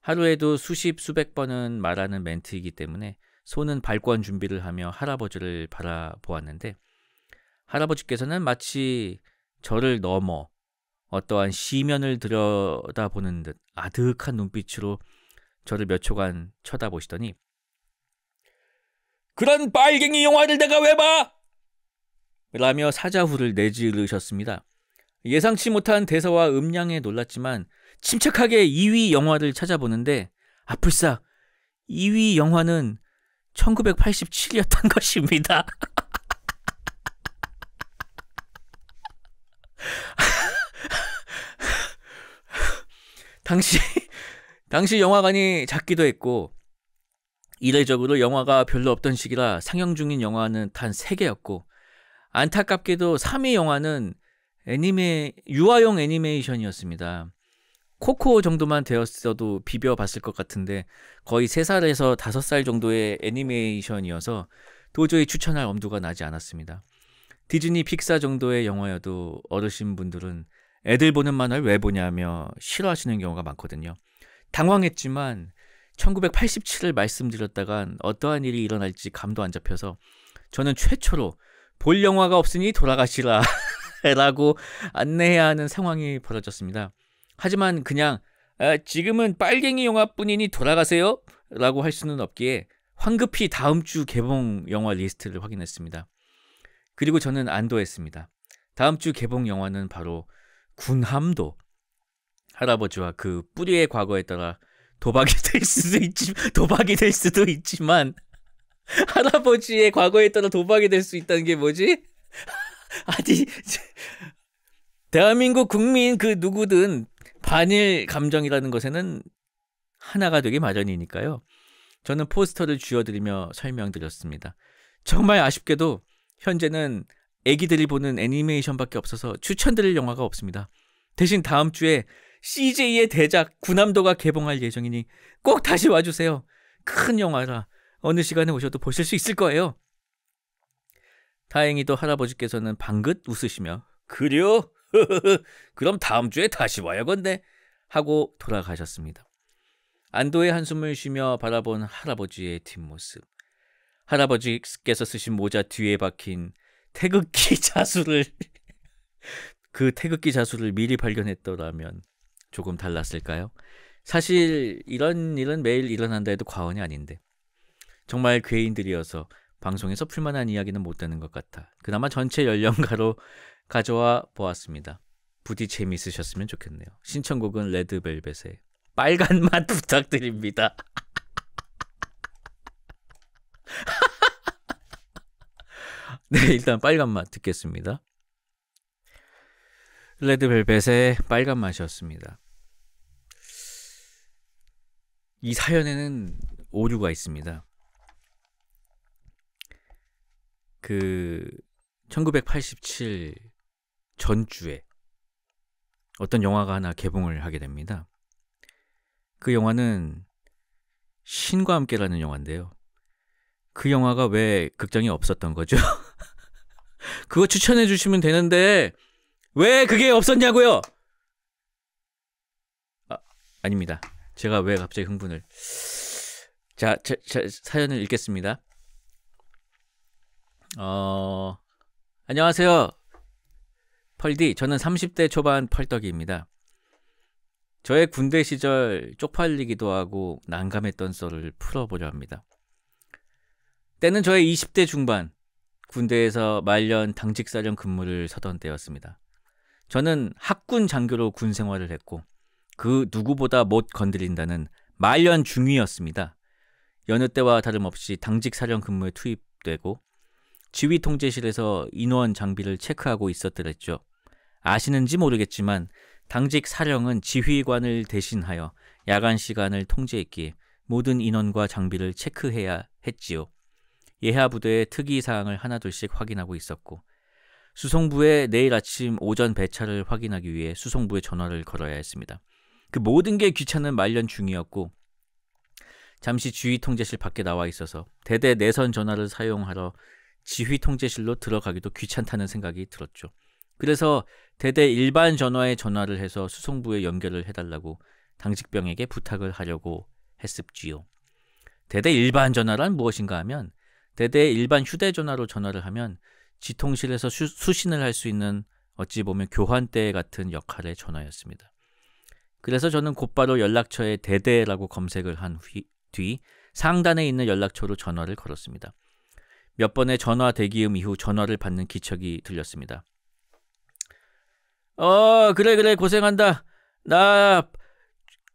하루에도 수백 번은 말하는 멘트이기 때문에 손은 발권 준비를 하며 할아버지를 바라보았는데 할아버지께서는 마치 저를 넘어 어떠한 시면을 들여다보는 듯 아득한 눈빛으로 저를 몇 초간 쳐다보시더니 그런 빨갱이 영화를 내가 왜 봐? 라며 사자후를 내지르셨습니다. 예상치 못한 대사와 음량에 놀랐지만 침착하게 2위 영화를 찾아보는데 아플싸 2위 영화는 1987이었던 것입니다. 당시 영화관이 작기도 했고 이례적으로 영화가 별로 없던 시기라 상영 중인 영화는 단 3개였고 안타깝게도 3위 영화는 유아용 애니메이션이었습니다. 코코 정도만 되었어도 비벼봤을 것 같은데 거의 3살에서 5살 정도의 애니메이션이어서 도저히 추천할 엄두가 나지 않았습니다. 디즈니 픽사 정도의 영화여도 어르신분들은 애들 보는 만화를 왜 보냐며 싫어하시는 경우가 많거든요. 당황했지만 1987을 말씀드렸다간 어떠한 일이 일어날지 감도 안 잡혀서 저는 최초로 볼 영화가 없으니 돌아가시라 라고 안내해야 하는 상황이 벌어졌습니다. 하지만 그냥 지금은 빨갱이 영화뿐이니 돌아가세요 라고 할 수는 없기에 황급히 다음 주 개봉 영화 리스트를 확인했습니다. 그리고 저는 안도했습니다. 다음 주 개봉 영화는 바로 군함도. 할아버지와 그 뿌리의 과거에 따라 도박이 될 수도 있지만 할아버지의 과거에 따라 도박이 될 수 있다는 게 뭐지? 아니 대한민국 국민 그 누구든 반일 감정이라는 것에는 하나가 되기 마련이니까요. 저는 포스터를 쥐어드리며 설명드렸습니다. 정말 아쉽게도 현재는 애기들이 보는 애니메이션밖에 없어서 추천드릴 영화가 없습니다. 대신 다음 주에 CJ의 대작 군함도가 개봉할 예정이니 꼭 다시 와주세요. 큰 영화라 어느 시간에 오셔도 보실 수 있을 거예요. 다행히도 할아버지께서는 방긋 웃으시며 그래요? 그럼 다음 주에 다시 와야건데 하고 돌아가셨습니다. 안도의 한숨을 쉬며 바라본 할아버지의 뒷모습. 할아버지께서 쓰신 모자 뒤에 박힌 태극기 자수를 그 태극기 자수를 미리 발견했더라면 조금 달랐을까요? 사실 이런 일은 매일 일어난다 해도 과언이 아닌데 정말 괴인들이어서 방송에서 풀만한 이야기는 못 되는 것 같아 그나마 전체 연령가로 가져와 보았습니다. 부디 재미있으셨으면 좋겠네요. 신청곡은 레드벨벳의 빨간 맛 부탁드립니다. 네, 일단 빨간 맛 듣겠습니다. 레드벨벳의 빨간 맛이었습니다. 이 사연에는 오류가 있습니다. 1987 전주에 어떤 영화가 하나 개봉을 하게 됩니다. 그 영화는 신과 함께라는 영화인데요. 그 영화가 왜 극장에 없었던 거죠? 그거 추천해 주시면 되는데 왜 그게 없었냐고요? 아닙니다. 제가 왜 갑자기 흥분을. 자, 사연을 읽겠습니다. 안녕하세요. 펄디, 저는 30대 초반 펄떡이입니다. 저의 군대 시절 쪽팔리기도 하고 난감했던 썰을 풀어보려 합니다. 때는 저의 20대 중반, 군대에서 말년 당직사령 근무를 서던 때였습니다. 저는 학군 장교로 군 생활을 했고 그 누구보다 못 건드린다는 말년 중위였습니다. 여느 때와 다름없이 당직사령 근무에 투입되고 지휘 통제실에서 인원 장비를 체크하고 있었더랬죠. 아시는지 모르겠지만 당직 사령은 지휘관을 대신하여 야간 시간을 통제했기에 모든 인원과 장비를 체크해야 했지요. 예하 부대의 특이사항을 하나둘씩 확인하고 있었고 수송부에 내일 아침 오전 배차를 확인하기 위해 수송부에 전화를 걸어야 했습니다. 그 모든 게 귀찮은 말년 중이었고 잠시 지휘 통제실 밖에 나와 있어서 대대 내선 전화를 사용하러 지휘 통제실로 들어가기도 귀찮다는 생각이 들었죠. 그래서 대대 일반 전화에 전화를 해서 수송부에 연결을 해달라고 당직병에게 부탁을 하려고 했습지요. 대대 일반 전화란 무엇인가 하면 대대 일반 휴대전화로 전화를 하면 지통실에서 수신을 할 수 있는 어찌 보면 교환대 같은 역할의 전화였습니다. 그래서 저는 곧바로 연락처에 대대라고 검색을 한 뒤 상단에 있는 연락처로 전화를 걸었습니다. 몇 번의 전화 대기음 이후 전화를 받는 기척이 들렸습니다. 그래 고생한다. 나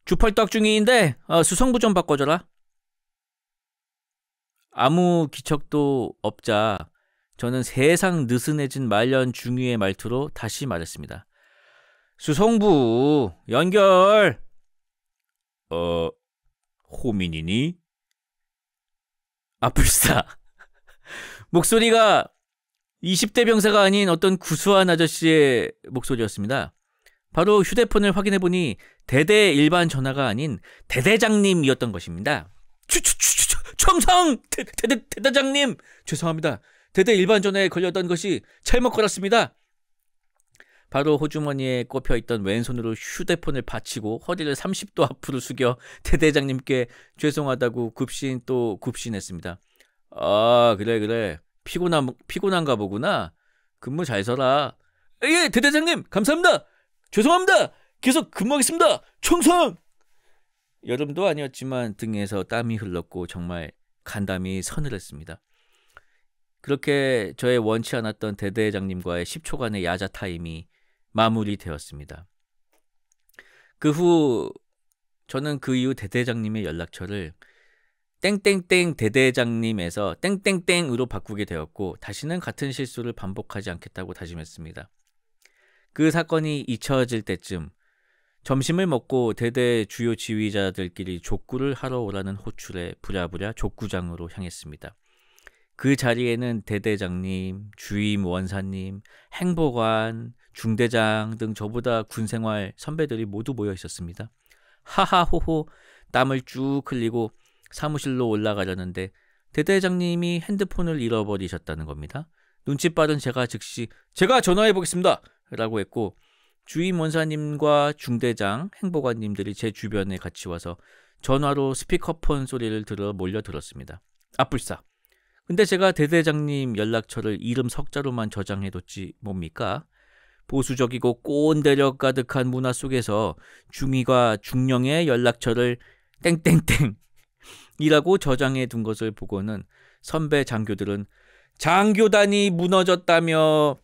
주펄떡 중인데 수성부 좀 바꿔줘라. 아무 기척도 없자 저는 세상 느슨해진 말년 중위의 말투로 다시 말했습니다. 수성부 연결. 호민이니? 불싸. 목소리가 20대 병사가 아닌 어떤 구수한 아저씨의 목소리였습니다. 바로 휴대폰을 확인해보니 대대 일반 전화가 아닌 대대장님이었던 것입니다. 청성! 대대장님! 죄송합니다. 대대 일반 전화에 걸렸던 것이 잘못 걸었습니다. 바로 호주머니에 꼽혀있던 왼손으로 휴대폰을 받치고 허리를 30도 앞으로 숙여 대대장님께 죄송하다고 굽신 또 굽신했습니다. 그래. 피곤한가 보구나. 근무 잘 서라. 예, 대대장님 감사합니다. 죄송합니다. 계속 근무하겠습니다. 청성! 여름도 아니었지만 등에서 땀이 흘렀고 정말 간담이 서늘했습니다. 그렇게 저의 원치 않았던 대대장님과의 10초간의 야자 타임이 마무리되었습니다. 저는 그 이후 대대장님의 연락처를 땡땡땡 대대장님에서 땡땡땡으로 바꾸게 되었고 다시는 같은 실수를 반복하지 않겠다고 다짐했습니다. 그 사건이 잊혀질 때쯤 점심을 먹고 대대 주요 지휘자들끼리 족구를 하러 오라는 호출에 부랴부랴 족구장으로 향했습니다. 그 자리에는 대대장님, 주임 원사님, 행보관, 중대장 등 저보다 군생활 선배들이 모두 모여 있었습니다. 하하호호 땀을 쭉 흘리고 사무실로 올라가려는데 대대장님이 핸드폰을 잃어버리셨다는 겁니다. 눈치 빠른 제가 즉시 제가 전화해 보겠습니다 라고 했고 주임 원사님과 중대장, 행보관님들이 제 주변에 같이 와서 전화로 스피커폰 소리를 들어 몰려들었습니다. 불싸. 근데 제가 대대장님 연락처를 이름 석자로만 저장해뒀지 뭡니까? 보수적이고 꼰대력 가득한 문화 속에서 중위가 중령의 연락처를 땡땡땡 이라고 저장해둔 것을 보고는 선배 장교들은 장교단이 무너졌다며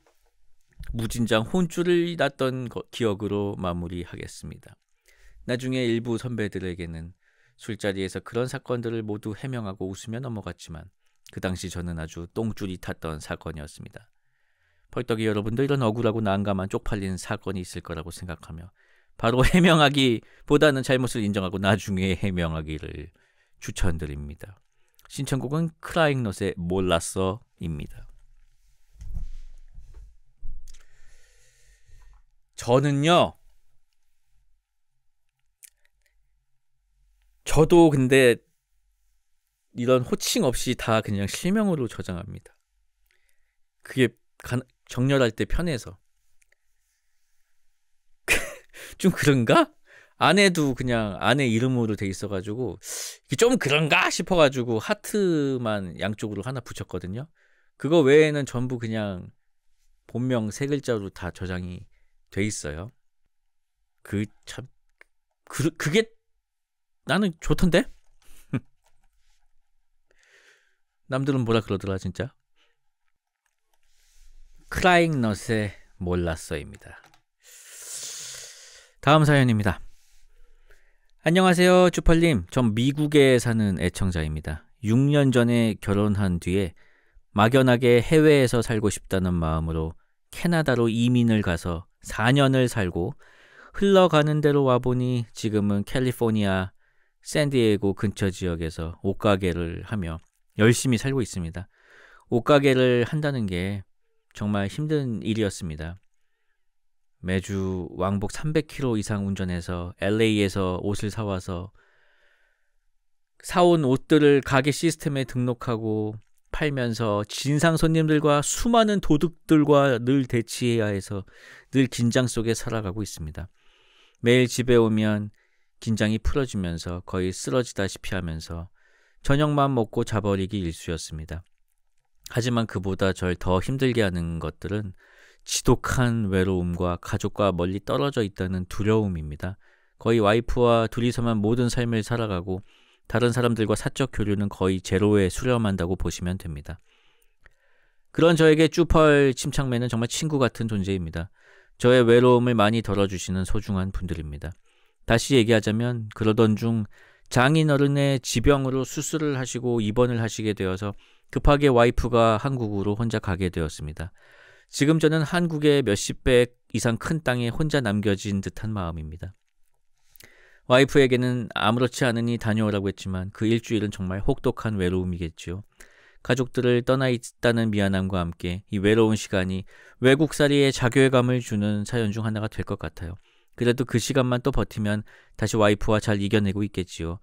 무진장 혼쭐을 났던 기억으로 마무리하겠습니다. 나중에 일부 선배들에게는 술자리에서 그런 사건들을 모두 해명하고 웃으며 넘어갔지만 그 당시 저는 아주 똥줄이 탔던 사건이었습니다. 벌떡이 여러분도 이런 억울하고 난감한 쪽팔린 사건이 있을 거라고 생각하며 바로 해명하기보다는 잘못을 인정하고 나중에 해명하기를 추천드립니다. 신청곡은 크라잉넛의 몰랐어입니다. 저도 근데 이런 호칭 없이 다 그냥 실명으로 저장합니다. 그게 정렬할 때 편해서. 좀 그런가? 아내도 그냥 아내 이름으로 돼 있어가지고 좀 그런가 싶어가지고 하트만 양쪽으로 하나 붙였거든요. 그거 외에는 전부 그냥 본명 3글자로 다 저장이 돼 있어요. 그게 나는 좋던데? 남들은 뭐라 그러더라 진짜. 크라잉넛의 몰랐어입니다. 다음 사연입니다. 안녕하세요 주펄님. 전 미국에 사는 애청자입니다. 6년 전에 결혼한 뒤에 막연하게 해외에서 살고 싶다는 마음으로 캐나다로 이민을 가서 4년을 살고 흘러가는 대로 와보니 지금은 캘리포니아 샌디에고 근처 지역에서 옷가게를 하며 열심히 살고 있습니다. 옷가게를 한다는 게 정말 힘든 일이었습니다. 매주 왕복 300km 이상 운전해서 LA에서 옷을 사와서 사온 옷들을 가게 시스템에 등록하고 팔면서 진상 손님들과 수많은 도둑들과 늘 대치해야 해서 늘 긴장 속에 살아가고 있습니다. 매일 집에 오면 긴장이 풀어지면서 거의 쓰러지다시피 하면서 저녁만 먹고 자버리기 일쑤였습니다. 하지만 그보다 절 더 힘들게 하는 것들은 지독한 외로움과 가족과 멀리 떨어져 있다는 두려움입니다. 거의 와이프와 둘이서만 모든 삶을 살아가고 다른 사람들과 사적 교류는 거의 제로에 수렴한다고 보시면 됩니다. 그런 저에게 쭈펄 침착맨은 정말 친구 같은 존재입니다. 저의 외로움을 많이 덜어주시는 소중한 분들입니다. 다시 얘기하자면 그러던 중 장인어른의 지병으로 수술을 하시고 입원을 하시게 되어서 급하게 와이프가 한국으로 혼자 가게 되었습니다. 지금 저는 한국의 몇십 배 이상 큰 땅에 혼자 남겨진 듯한 마음입니다. 와이프에게는 아무렇지 않으니 다녀오라고 했지만 그 일주일은 정말 혹독한 외로움이겠지요. 가족들을 떠나 있다는 미안함과 함께 이 외로운 시간이 외국살이의 자괴감을 주는 사연 중 하나가 될 것 같아요. 그래도 그 시간만 또 버티면 다시 와이프와 잘 이겨내고 있겠지요.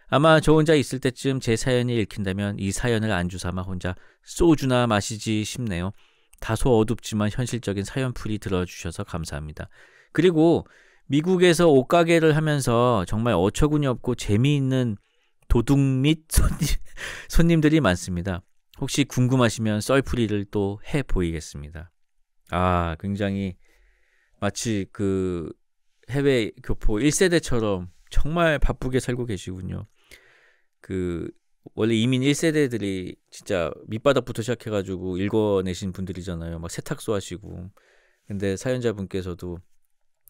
아마 저 혼자 있을 때쯤 제 사연이 읽힌다면 이 사연을 안주 삼아 혼자 소주나 마시지 싶네요. 다소 어둡지만 현실적인 사연풀이 들어주셔서 감사합니다. 그리고 미국에서 옷가게를 하면서 정말 어처구니 없고 재미있는 도둑 및 손님들이 많습니다. 혹시 궁금하시면 썰풀이를 또 해 보이겠습니다. 아, 굉장히 마치 그 해외 교포 1세대처럼 정말 바쁘게 살고 계시군요. 그 원래 이민 1세대들이 진짜 밑바닥부터 시작해가지고 읽어내신 분들이잖아요. 막 세탁소 하시고. 근데 사연자분께서도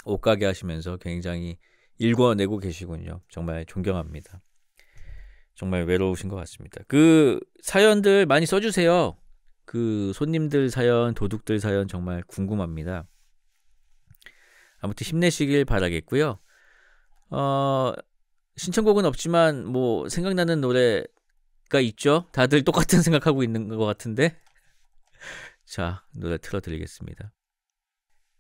옷가게 하시면서 굉장히 읽어내고 계시군요. 정말 존경합니다. 정말 외로우신 것 같습니다. 그 사연들 많이 써주세요. 그 손님들 사연, 도둑들 사연 정말 궁금합니다. 아무튼 힘내시길 바라겠고요. 신청곡은 없지만 뭐 생각나는 노래가 있죠. 다들 똑같은 생각하고 있는 것 같은데. 자, 노래 틀어드리겠습니다.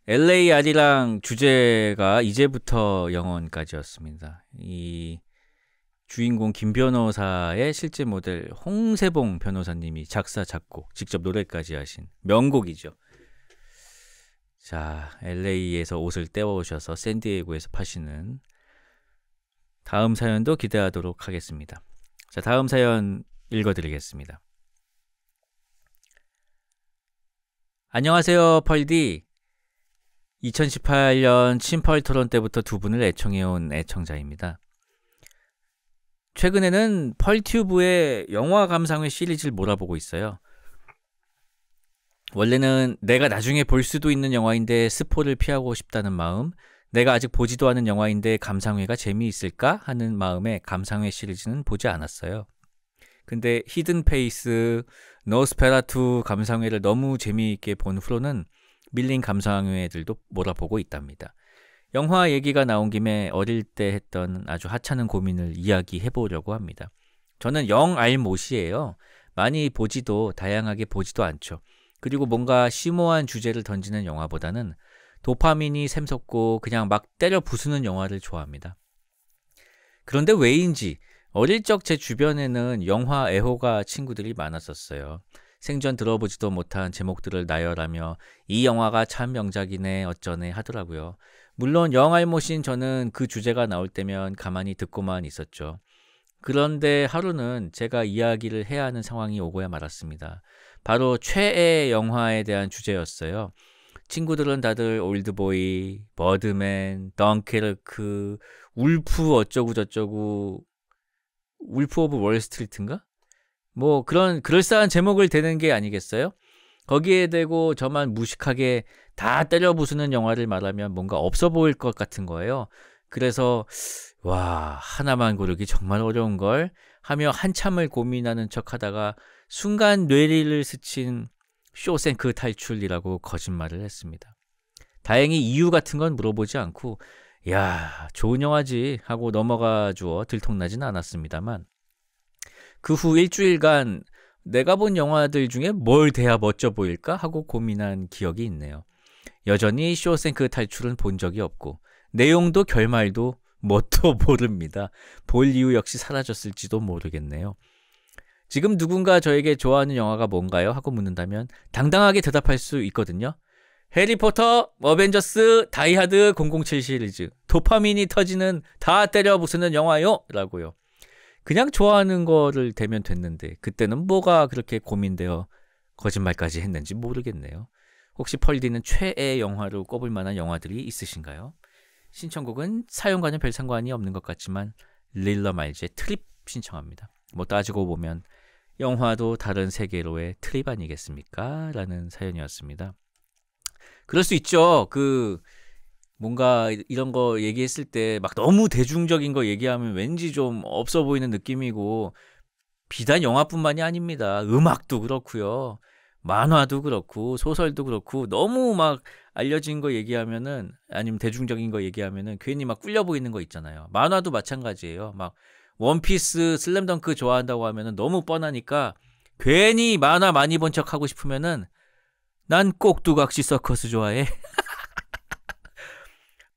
LAR이랑 주제가 이제부터 영원까지였습니다. 이 주인공 김 변호사의 실제 모델 홍세봉 변호사님이 작사, 작곡, 직접 노래까지 하신 명곡이죠. 자, LA에서 옷을 떼어오셔서 샌디에고에서 파시는 다음 사연도 기대하도록 하겠습니다. 자, 다음 사연 읽어드리겠습니다. 안녕하세요, 펄디. 2018년 친펄 토론 때부터 두 분을 애청해온 애청자입니다. 최근에는 펄튜브의 영화 감상회 시리즈를 몰아보고 있어요. 원래는 내가 나중에 볼 수도 있는 영화인데 스포를 피하고 싶다는 마음, 내가 아직 보지도 않은 영화인데 감상회가 재미있을까 하는 마음에 감상회 시리즈는 보지 않았어요. 근데 히든 페이스, 노스페라투 감상회를 너무 재미있게 본 후로는 밀린 감상회들도 몰아보고 있답니다. 영화 얘기가 나온 김에 어릴 때 했던 아주 하찮은 고민을 이야기해보려고 합니다. 저는 영 알못이에요. 많이 보지도 다양하게 보지도 않죠. 그리고 뭔가 심오한 주제를 던지는 영화보다는 도파민이 샘솟고 그냥 막 때려 부수는 영화를 좋아합니다. 그런데 왜인지 어릴 적 제 주변에는 영화 애호가 친구들이 많았었어요. 생전 들어보지도 못한 제목들을 나열하며 이 영화가 참 명작이네 어쩌네 하더라고요. 물론 영알못인 저는 그 주제가 나올 때면 가만히 듣고만 있었죠. 그런데 하루는 제가 이야기를 해야 하는 상황이 오고야 말았습니다. 바로 최애 영화에 대한 주제였어요. 친구들은 다들 올드보이, 버드맨, 덩케르크, 울프 어쩌고 저쩌고, 울프 오브 월스트리트인가? 뭐 그런 그럴싸한 제목을 대는 게 아니겠어요? 거기에 대고 저만 무식하게 다 때려 부수는 영화를 말하면 뭔가 없어 보일 것 같은 거예요. 그래서 와, 하나만 고르기 정말 어려운걸 하며 한참을 고민하는 척하다가 순간 뇌리를 스친 쇼생크 탈출이라고 거짓말을 했습니다. 다행히 이유 같은 건 물어보지 않고 야, 좋은 영화지 하고 넘어가 주어 들통나진 않았습니다만 그 후 일주일간 내가 본 영화들 중에 뭘 대야 멋져 보일까 하고 고민한 기억이 있네요. 여전히 쇼생크 탈출은 본 적이 없고 내용도 결말도 뭣도 모릅니다. 볼 이유 역시 사라졌을지도 모르겠네요. 지금 누군가 저에게 좋아하는 영화가 뭔가요? 하고 묻는다면 당당하게 대답할 수 있거든요. 해리포터, 어벤져스, 다이하드 007 시리즈, 도파민이 터지는 다 때려 부수는 영화요? 라고요. 그냥 좋아하는 거를 대면 됐는데 그때는 뭐가 그렇게 고민되어 거짓말까지 했는지 모르겠네요. 혹시 펄디는 최애 영화로 꼽을 만한 영화들이 있으신가요? 신청곡은 사연과는 별 상관이 없는 것 같지만 릴러 말즈의 트립 신청합니다. 뭐 따지고 보면 영화도 다른 세계로의 트립 아니겠습니까? 라는 사연이었습니다. 그럴 수 있죠. 그 뭔가 이런 거 얘기했을 때 막 너무 대중적인 거 얘기하면 왠지 좀 없어 보이는 느낌이고 비단 영화뿐만이 아닙니다. 음악도 그렇고요. 만화도 그렇고 소설도 그렇고 너무 막 알려진 거 얘기하면은 아니면 대중적인 거 얘기하면은 괜히 막 꿀려 보이는 거 있잖아요. 만화도 마찬가지예요. 막 원피스, 슬램덩크 좋아한다고 하면은 너무 뻔하니까 괜히 만화 많이 본 척 하고 싶으면은 난 꼭두각시 서커스 좋아해.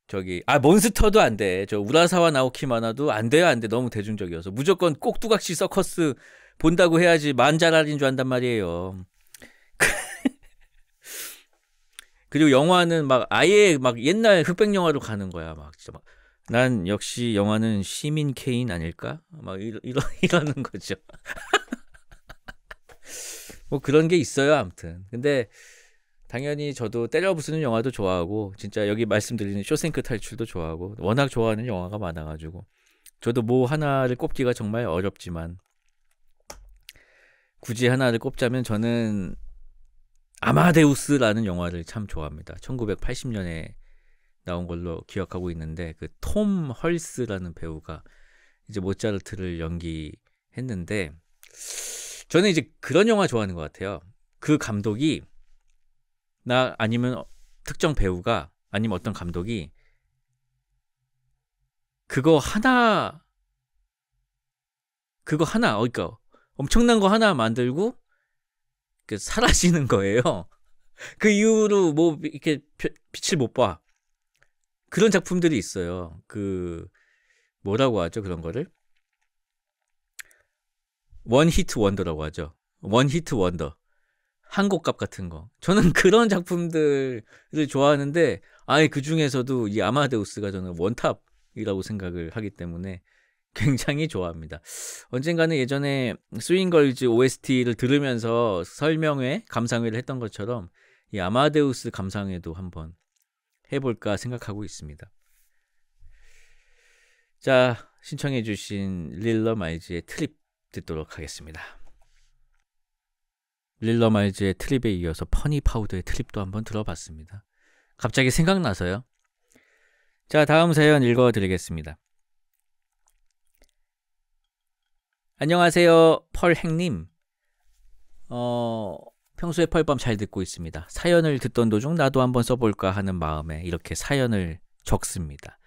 저기 몬스터도 안 돼. 저 우라사와 나오키 만화도 안 돼요. 안 돼. 너무 대중적이어서 무조건 꼭두각시 서커스 본다고 해야지 만잘알인 줄 안단 말이에요. 그리고 영화는 막 아예 막 옛날 흑백 영화로 가는 거야. 막 진짜 막 난 역시 영화는 시민 케인 아닐까? 막 이러는 거죠. 뭐 그런 게 있어요. 아무튼. 근데 당연히 저도 때려 부수는 영화도 좋아하고 진짜 여기 말씀드리는 쇼생크 탈출도 좋아하고 워낙 좋아하는 영화가 많아가지고 저도 뭐 하나를 꼽기가 정말 어렵지만 굳이 하나를 꼽자면 저는 아마데우스라는 영화를 참 좋아합니다. 1980년에 나온 걸로 기억하고 있는데 그 톰 헐스라는 배우가 이제 모차르트를 연기했는데 저는 이제 그런 영화 좋아하는 것 같아요. 그 감독이 나 아니면 특정 배우가 아니면 어떤 감독이 그거 하나 그러니까 엄청난 거 하나 만들고 사라지는 거예요. 그 이후로 뭐 이렇게 빛을 못 봐. 그런 작품들이 있어요. 그 뭐라고 하죠? 그런 거를 원 히트 원더라고 하죠. 원 히트 원더. 한곡값 같은 거. 저는 그런 작품들을 좋아하는데 아예 그 중에서도 이 아마데우스가 저는 원탑이라고 생각을 하기 때문에 굉장히 좋아합니다. 언젠가는 예전에 스윙걸즈 OST를 들으면서 설명회, 감상회를 했던 것처럼 이 아마데우스 감상회도 한번 해볼까 생각하고 있습니다. 자, 신청해주신 릴러 마일즈의 트립 듣도록 하겠습니다. 릴러 마일즈의 트립에 이어서 퍼니 파우더의 트립도 한번 들어봤습니다. 갑자기 생각나서요. 자, 다음 사연 읽어드리겠습니다. 안녕하세요, 펄행님. 평소에 펄밤 잘 듣고 있습니다. 사연을 듣던 도중 나도 한번 써볼까 하는 마음에 이렇게 사연을 적습니다.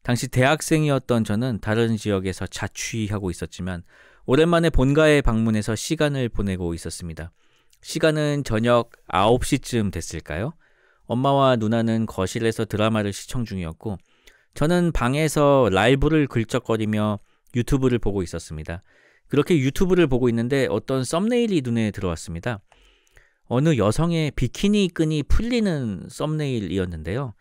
당시 대학생이었던 저는 다른 지역에서 자취하고 있었지만 오랜만에 본가에 방문해서 시간을 보내고 있었습니다. 시간은 저녁 9시쯤 됐을까요? 엄마와 누나는 거실에서 드라마를 시청 중이었고 저는 방에서 라이브를 긁적거리며 유튜브를 보고 있었습니다. 그렇게 유튜브를 보고 있는데 어떤 썸네일이 눈에 들어왔습니다. 어느 여성의 비키니 끈이 풀리는 썸네일이었는데요.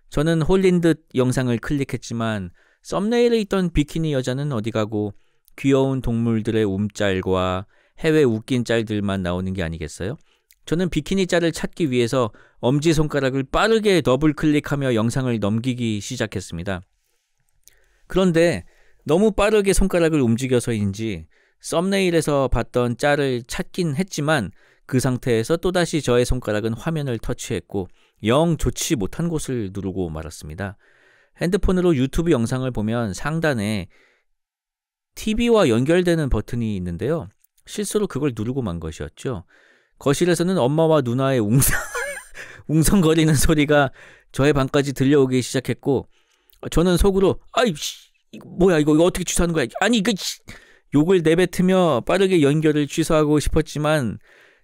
저는 홀린 듯 영상을 클릭했지만 썸네일에 있던 비키니 여자는 어디 가고 귀여운 동물들의 움짤과 해외 웃긴 짤들만 나오는 게 아니겠어요? 저는 비키니 짤을 찾기 위해서 엄지손가락을 빠르게 더블 클릭하며 영상을 넘기기 시작했습니다. 그런데 너무 빠르게 손가락을 움직여서인지 썸네일에서 봤던 짤을 찾긴 했지만 그 상태에서 또다시 저의 손가락은 화면을 터치했고 영 좋지 못한 곳을 누르고 말았습니다. 핸드폰으로 유튜브 영상을 보면 상단에 TV와 연결되는 버튼이 있는데요. 실수로 그걸 누르고 만 것이었죠. 거실에서는 엄마와 누나의 웅성거리는 소리가 저의 방까지 들려오기 시작했고 저는 속으로 뭐야 이거 어떻게 취소하는 거야? 아니 이거 욕을 내뱉으며 빠르게 연결을 취소하고 싶었지만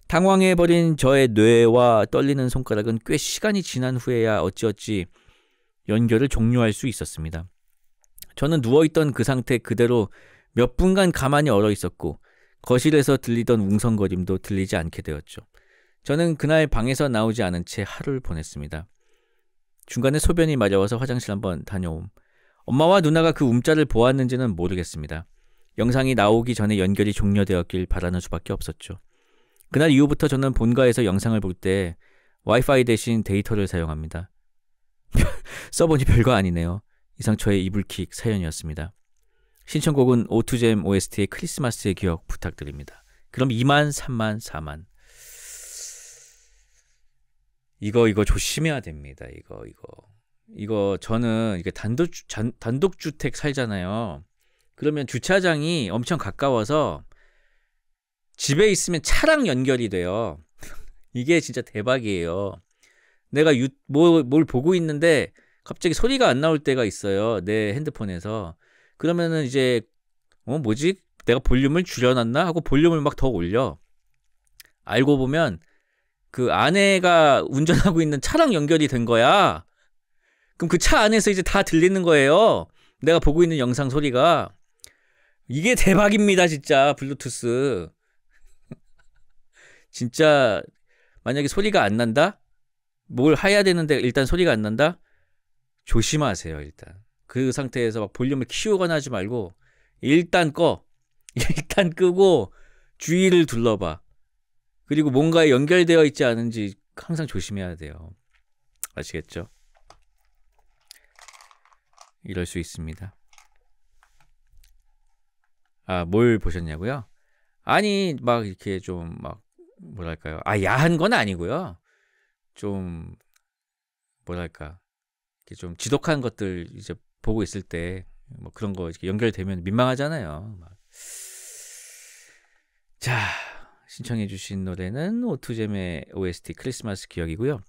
당황해버린 저의 뇌와 떨리는 손가락은 꽤 시간이 지난 후에야 어찌어찌 연결을 종료할 수 있었습니다. 저는 누워있던 그 상태 그대로 몇 분간 가만히 얼어있었고 거실에서 들리던 웅성거림도 들리지 않게 되었죠. 저는 그날 방에서 나오지 않은 채 하루를 보냈습니다. 중간에 소변이 마려워서 화장실 한번 다녀옴. 엄마와 누나가 그 움짤을 보았는지는 모르겠습니다. 영상이 나오기 전에 연결이 종료되었길 바라는 수밖에 없었죠. 그날 이후부터 저는 본가에서 영상을 볼 때 와이파이 대신 데이터를 사용합니다. 써보니 별거 아니네요. 이상 저의 이불킥 사연이었습니다. 신청곡은 오투잼 OST의 크리스마스의 기억 부탁드립니다. 그럼 2만, 3만, 4만. 이거 조심해야 됩니다. 이거 저는 이게 단독주택 살잖아요. 그러면 주차장이 엄청 가까워서 집에 있으면 차랑 연결이 돼요. 이게 진짜 대박이에요. 내가 뭘 보고 있는데 갑자기 소리가 안 나올 때가 있어요. 내 핸드폰에서. 그러면은 이제 뭐지? 내가 볼륨을 줄여놨나? 하고 볼륨을 막 더 올려. 알고 보면 그 아내가 운전하고 있는 차랑 연결이 된 거야. 그럼 그 차 안에서 이제 다 들리는 거예요. 내가 보고 있는 영상 소리가. 이게 대박입니다, 진짜. 블루투스. 진짜 만약에 소리가 안 난다? 뭘 해야 되는데 일단 소리가 안 난다? 조심하세요, 일단. 그 상태에서 막 볼륨을 키우거나 하지 말고 일단 꺼. 일단 끄고 주위를 둘러봐. 그리고 뭔가에 연결되어 있지 않은지 항상 조심해야 돼요. 아시겠죠? 이럴 수 있습니다. 뭘 보셨냐고요? 아니, 막 이렇게 좀 막 뭐랄까요? 야한 건 아니고요. 좀 뭐랄까? 이렇게 좀 지독한 것들 이제 보고 있을 때 뭐 그런 거 이렇게 연결되면 민망하잖아요. 자, 신청해 주신 노래는 오투잼의 OST 크리스마스 기억이고요.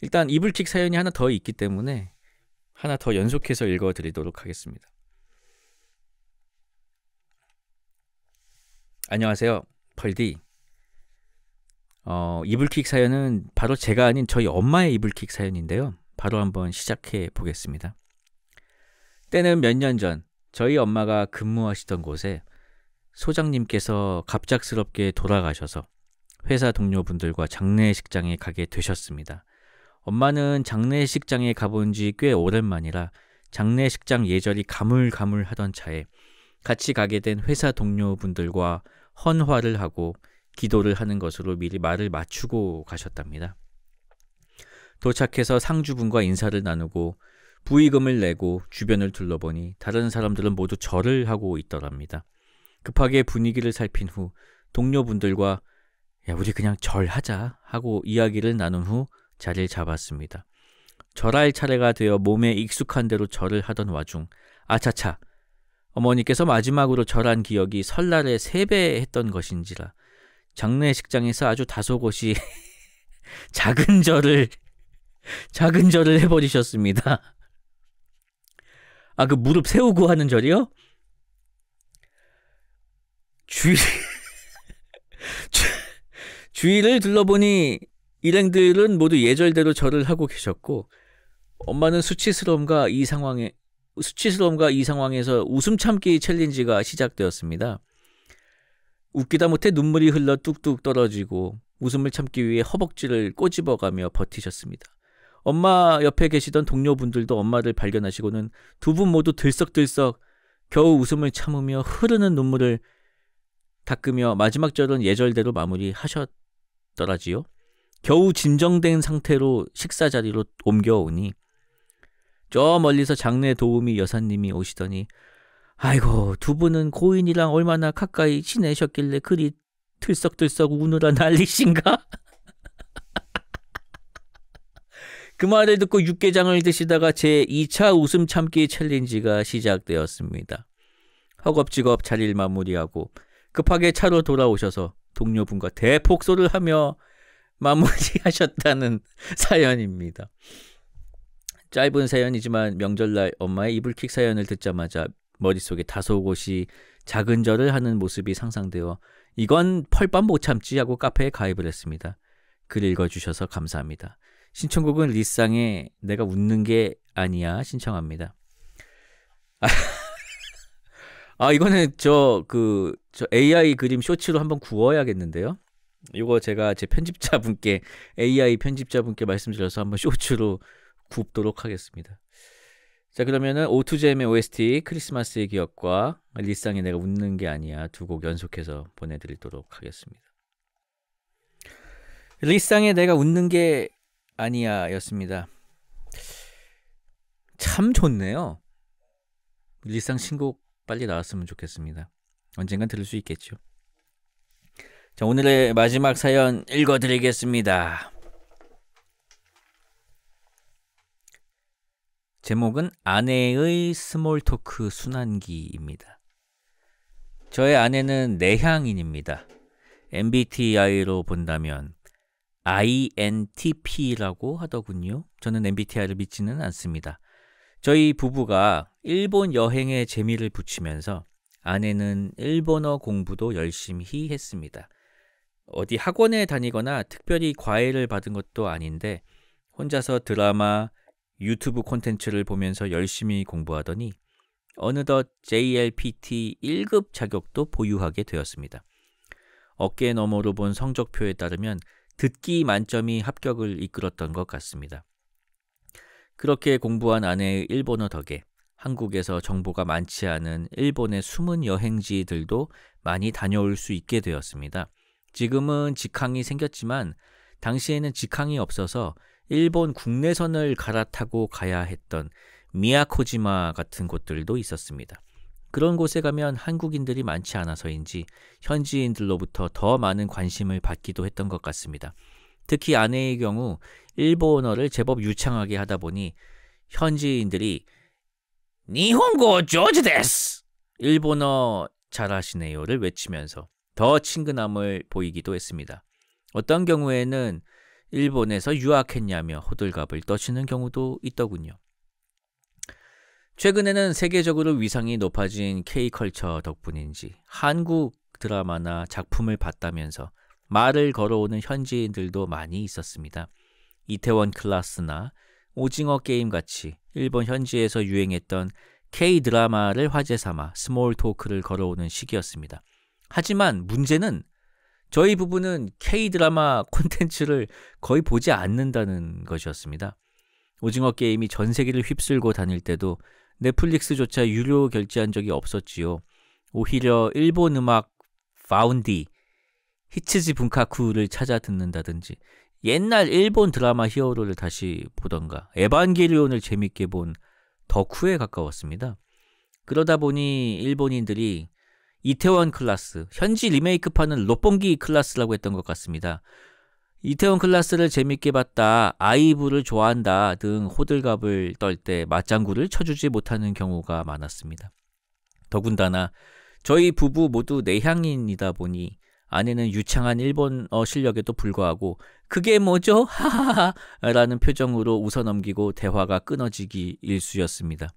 일단 이불킥 사연이 하나 더 있기 때문에 하나 더 연속해서 읽어드리도록 하겠습니다. 안녕하세요, 펄디. 이불킥 사연은 바로 제가 아닌 저희 엄마의 이불킥 사연인데요. 바로 한번 시작해 보겠습니다. 때는 몇 년 전 저희 엄마가 근무하시던 곳에 소장님께서 갑작스럽게 돌아가셔서 회사 동료분들과 장례식장에 가게 되셨습니다. 엄마는 장례식장에 가본 지 꽤 오랜만이라 장례식장 예절이 가물가물하던 차에 같이 가게 된 회사 동료분들과 헌화를 하고 기도를 하는 것으로 미리 말을 맞추고 가셨답니다. 도착해서 상주분과 인사를 나누고 부의금을 내고 주변을 둘러보니 다른 사람들은 모두 절을 하고 있더랍니다. 급하게 분위기를 살핀 후 동료분들과 우리 그냥 절하자 하고 이야기를 나눈 후 자리를 잡았습니다. 절할 차례가 되어 몸에 익숙한 대로 절을 하던 와중 아차차 어머니께서 마지막으로 절한 기억이 설날에 3배 했던 것인지라 장례식장에서 아주 다소곳이 작은 절을 해버리셨습니다. 그 무릎 세우고 하는 절이요? 주위를 둘러보니 일행들은 모두 예절대로 절을 하고 계셨고 엄마는 수치스러움과 이 상황에서 웃음 참기 챌린지가 시작되었습니다. 웃기다 못해 눈물이 흘러 뚝뚝 떨어지고 웃음을 참기 위해 허벅지를 꼬집어가며 버티셨습니다. 엄마 옆에 계시던 동료분들도 엄마를 발견하시고는 두 분 모두 들썩들썩 겨우 웃음을 참으며 흐르는 눈물을 닦으며 마지막 절은 예절대로 마무리하셨더라지요. 겨우 진정된 상태로 식사 자리로 옮겨오니 저 멀리서 장례 도우미 여사님이 오시더니 아이고 두 분은 고인이랑 얼마나 가까이 지내셨길래 그리 들썩들썩 우느라 난리신가? 그 말을 듣고 육개장을 드시다가 제 2차 웃음 참기 챌린지가 시작되었습니다. 허겁지겁 자리를 마무리하고 급하게 차로 돌아오셔서 동료분과 대폭소를 하며 마무리하셨다는 사연입니다. 짧은 사연이지만 명절날 엄마의 이불킥 사연을 듣자마자 머릿속에 다소곳이 작은 절을 하는 모습이 상상되어 이건 펄밤 못 참지 하고 카페에 가입을 했습니다. 글 읽어주셔서 감사합니다. 신청곡은 리쌍의 내가 웃는 게 아니야 신청합니다. 이거는 저 AI 그림 쇼츠로 한번 구워야겠는데요. 이거 제가 제 편집자분께 AI 편집자분께 말씀드려서 한번 쇼츠로 굽도록 하겠습니다. 자, 그러면은 오투잼의 OST 크리스마스의 기억과 리쌍의 내가 웃는 게 아니야 두 곡 연속해서 보내드리도록 하겠습니다. 리쌍의 내가 웃는 게 아니야 였습니다. 참 좋네요. 리쌍 신곡 빨리 나왔으면 좋겠습니다. 언젠간 들을 수 있겠죠. 자, 오늘의 마지막 사연 읽어드리겠습니다. 제목은 아내의 스몰 토크 순환기입니다. 저의 아내는 내향인입니다. MBTI로 본다면 INTP라고 하더군요. 저는 MBTI를 믿지는 않습니다. 저희 부부가 일본 여행에 재미를 붙이면서 아내는 일본어 공부도 열심히 했습니다. 어디 학원에 다니거나 특별히 과외를 받은 것도 아닌데 혼자서 드라마, 유튜브 콘텐츠를 보면서 열심히 공부하더니 어느덧 JLPT 1급 자격도 보유하게 되었습니다. 어깨 너머로 본 성적표에 따르면 듣기 만점이 합격을 이끌었던 것 같습니다. 그렇게 공부한 아내의 일본어 덕에 한국에서 정보가 많지 않은 일본의 숨은 여행지들도 많이 다녀올 수 있게 되었습니다. 지금은 직항이 생겼지만 당시에는 직항이 없어서 일본 국내선을 갈아타고 가야 했던 미야코지마 같은 곳들도 있었습니다. 그런 곳에 가면 한국인들이 많지 않아서인지 현지인들로부터 더 많은 관심을 받기도 했던 것 같습니다. 특히 아내의 경우 일본어를 제법 유창하게 하다 보니 현지인들이 니혼고 조지 데스! 일본어 잘하시네요를 외치면서 더 친근함을 보이기도 했습니다. 어떤 경우에는 일본에서 유학했냐며 호들갑을 떠시는 경우도 있더군요. 최근에는 세계적으로 위상이 높아진 K컬처 덕분인지 한국 드라마나 작품을 봤다면서 말을 걸어오는 현지인들도 많이 있었습니다. 이태원 클라스나 오징어 게임같이 일본 현지에서 유행했던 K드라마를 화제 삼아 스몰 토크를 걸어오는 시기였습니다. 하지만 문제는 저희 부부는 K드라마 콘텐츠를 거의 보지 않는다는 것이었습니다. 오징어 게임이 전 세계를 휩쓸고 다닐 때도 넷플릭스조차 유료 결제한 적이 없었지요. 오히려 일본 음악 파운디, 히츠지 분카쿠를 찾아 듣는다든지 옛날 일본 드라마 히어로를 다시 보던가 에반게리온을 재밌게 본 덕후에 가까웠습니다. 그러다 보니 일본인들이 이태원 클라스, 현지 리메이크판은 롯본기 클라스라고 했던 것 같습니다. 이태원 클라스를 재밌게 봤다, 아이브를 좋아한다 등 호들갑을 떨 때 맞장구를 쳐주지 못하는 경우가 많았습니다. 더군다나 저희 부부 모두 내향인이다 보니 아내는 유창한 일본어 실력에도 불구하고 그게 뭐죠? 하하하 라는 표정으로 웃어넘기고 대화가 끊어지기 일쑤였습니다.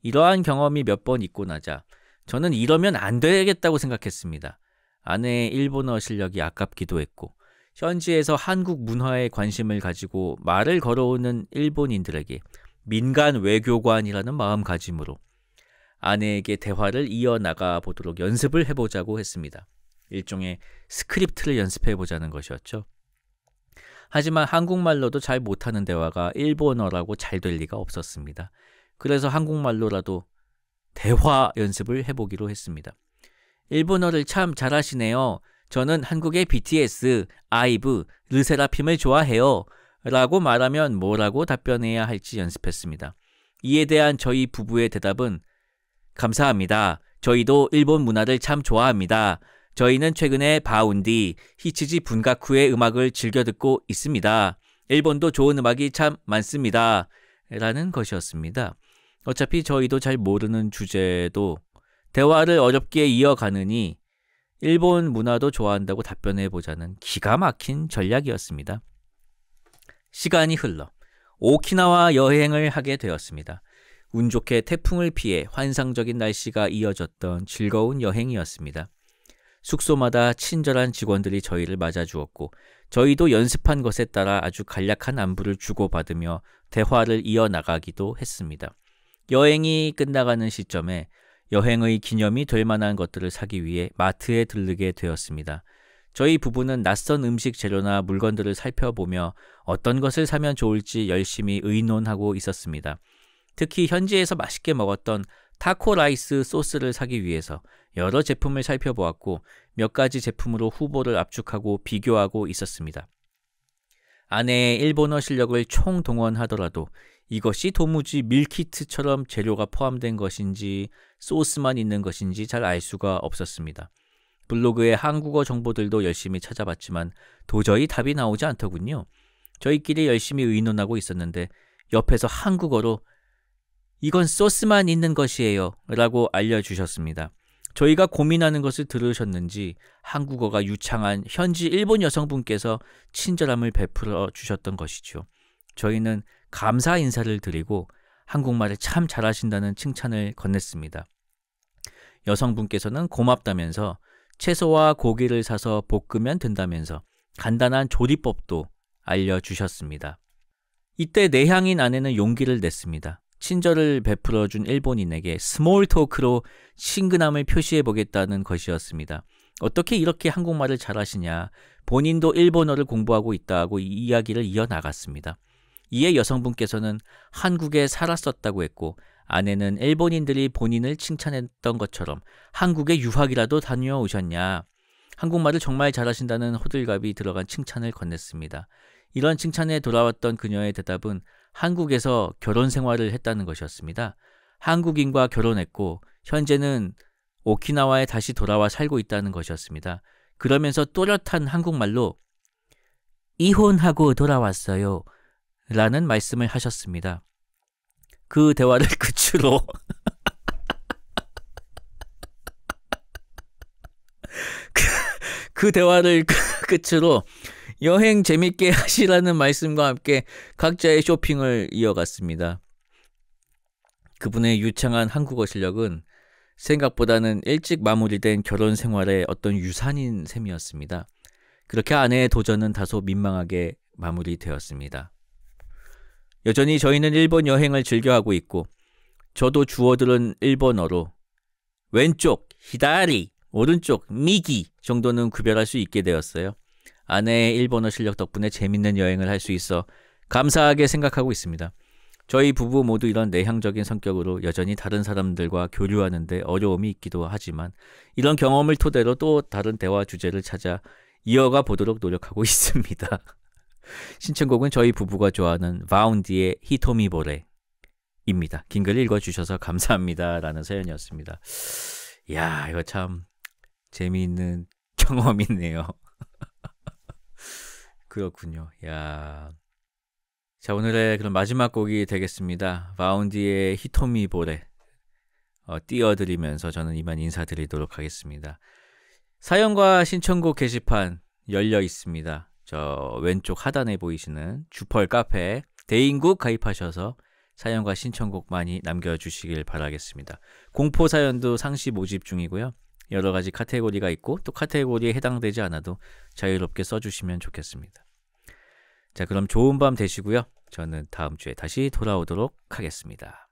이러한 경험이 몇 번 있고 나자 저는 이러면 안 되겠다고 생각했습니다. 아내의 일본어 실력이 아깝기도 했고 현지에서 한국 문화에 관심을 가지고 말을 걸어오는 일본인들에게 민간 외교관이라는 마음가짐으로 아내에게 대화를 이어나가 보도록 연습을 해보자고 했습니다. 일종의 스크립트를 연습해보자는 것이었죠. 하지만 한국말로도 잘 못하는 대화가 일본어라고 잘 될 리가 없었습니다. 그래서 한국말로라도 대화 연습을 해보기로 했습니다. 일본어를 참 잘하시네요. 저는 한국의 BTS, 아이브, 르세라핌을 좋아해요. 라고 말하면 뭐라고 답변해야 할지 연습했습니다. 이에 대한 저희 부부의 대답은 감사합니다. 저희도 일본 문화를 참 좋아합니다. 저희는 최근에 바운디, 히치지 분가쿠의 음악을 즐겨 듣고 있습니다. 일본도 좋은 음악이 참 많습니다. 라는 것이었습니다. 어차피 저희도 잘 모르는 주제도 대화를 어렵게 이어가느니 일본 문화도 좋아한다고 답변해보자는 기가 막힌 전략이었습니다. 시간이 흘러 오키나와 여행을 하게 되었습니다. 운 좋게 태풍을 피해 환상적인 날씨가 이어졌던 즐거운 여행이었습니다. 숙소마다 친절한 직원들이 저희를 맞아주었고 저희도 연습한 것에 따라 아주 간략한 안부를 주고받으며 대화를 이어나가기도 했습니다. 여행이 끝나가는 시점에 여행의 기념이 될 만한 것들을 사기 위해 마트에 들르게 되었습니다. 저희 부부는 낯선 음식 재료나 물건들을 살펴보며 어떤 것을 사면 좋을지 열심히 의논하고 있었습니다. 특히 현지에서 맛있게 먹었던 타코 라이스 소스를 사기 위해서 여러 제품을 살펴보았고 몇 가지 제품으로 후보를 압축하고 비교하고 있었습니다. 아내의 일본어 실력을 총동원하더라도 이것이 도무지 밀키트처럼 재료가 포함된 것인지 소스만 있는 것인지 잘 알 수가 없었습니다. 블로그에 한국어 정보들도 열심히 찾아봤지만 도저히 답이 나오지 않더군요. 저희끼리 열심히 의논하고 있었는데 옆에서 한국어로 이건 소스만 있는 것이에요 라고 알려주셨습니다. 저희가 고민하는 것을 들으셨는지 한국어가 유창한 현지 일본 여성분께서 친절함을 베풀어 주셨던 것이죠. 저희는 감사 인사를 드리고 한국말을 참 잘하신다는 칭찬을 건넸습니다. 여성분께서는 고맙다면서 채소와 고기를 사서 볶으면 된다면서 간단한 조리법도 알려주셨습니다. 이때 내향인 아내는 용기를 냈습니다. 친절을 베풀어준 일본인에게 스몰 토크로 친근함을 표시해보겠다는 것이었습니다. 어떻게 이렇게 한국말을 잘하시냐, 본인도 일본어를 공부하고 있다고 이야기를 이어나갔습니다. 이에 여성분께서는 한국에 살았었다고 했고 아내는 일본인들이 본인을 칭찬했던 것처럼 한국에 유학이라도 다녀오셨냐, 한국말을 정말 잘하신다는 호들갑이 들어간 칭찬을 건넸습니다. 이런 칭찬에 돌아왔던 그녀의 대답은 한국에서 결혼 생활을 했다는 것이었습니다. 한국인과 결혼했고 현재는 오키나와에 다시 돌아와 살고 있다는 것이었습니다. 그러면서 또렷한 한국말로 이혼하고 돌아왔어요 라는 말씀을 하셨습니다. 그 대화를 끝으로 그 대화를 끝으로 여행 재밌게 하시라는 말씀과 함께 각자의 쇼핑을 이어갔습니다. 그분의 유창한 한국어 실력은 생각보다는 일찍 마무리된 결혼 생활의 어떤 유산인 셈이었습니다. 그렇게 아내의 도전은 다소 민망하게 마무리되었습니다. 여전히 저희는 일본 여행을 즐겨하고 있고 저도 주어들은 일본어로 왼쪽 히다리, 오른쪽 미기 정도는 구별할 수 있게 되었어요. 아내의 일본어 실력 덕분에 재밌는 여행을 할 수 있어 감사하게 생각하고 있습니다. 저희 부부 모두 이런 내향적인 성격으로 여전히 다른 사람들과 교류하는 데 어려움이 있기도 하지만 이런 경험을 토대로 또 다른 대화 주제를 찾아 이어가 보도록 노력하고 있습니다. 신청곡은 저희 부부가 좋아하는 바운디의 히토미보레입니다. 긴 글 읽어주셔서 감사합니다 라는 사연이었습니다. 이야, 이거 참 재미있는 경험이네요. 그렇군요. 야, 자, 오늘의 그럼 마지막 곡이 되겠습니다. 바운디의 히토미보레 띄워드리면서 저는 이만 인사드리도록 하겠습니다. 사연과 신청곡 게시판 열려 있습니다. 저 왼쪽 하단에 보이시는 주펄 카페 대인국 가입하셔서 사연과 신청곡 많이 남겨주시길 바라겠습니다. 공포 사연도 상시 모집 중이고요. 여러 가지 카테고리가 있고 또 카테고리에 해당되지 않아도 자유롭게 써주시면 좋겠습니다. 자, 그럼 좋은 밤 되시고요. 저는 다음 주에 다시 돌아오도록 하겠습니다.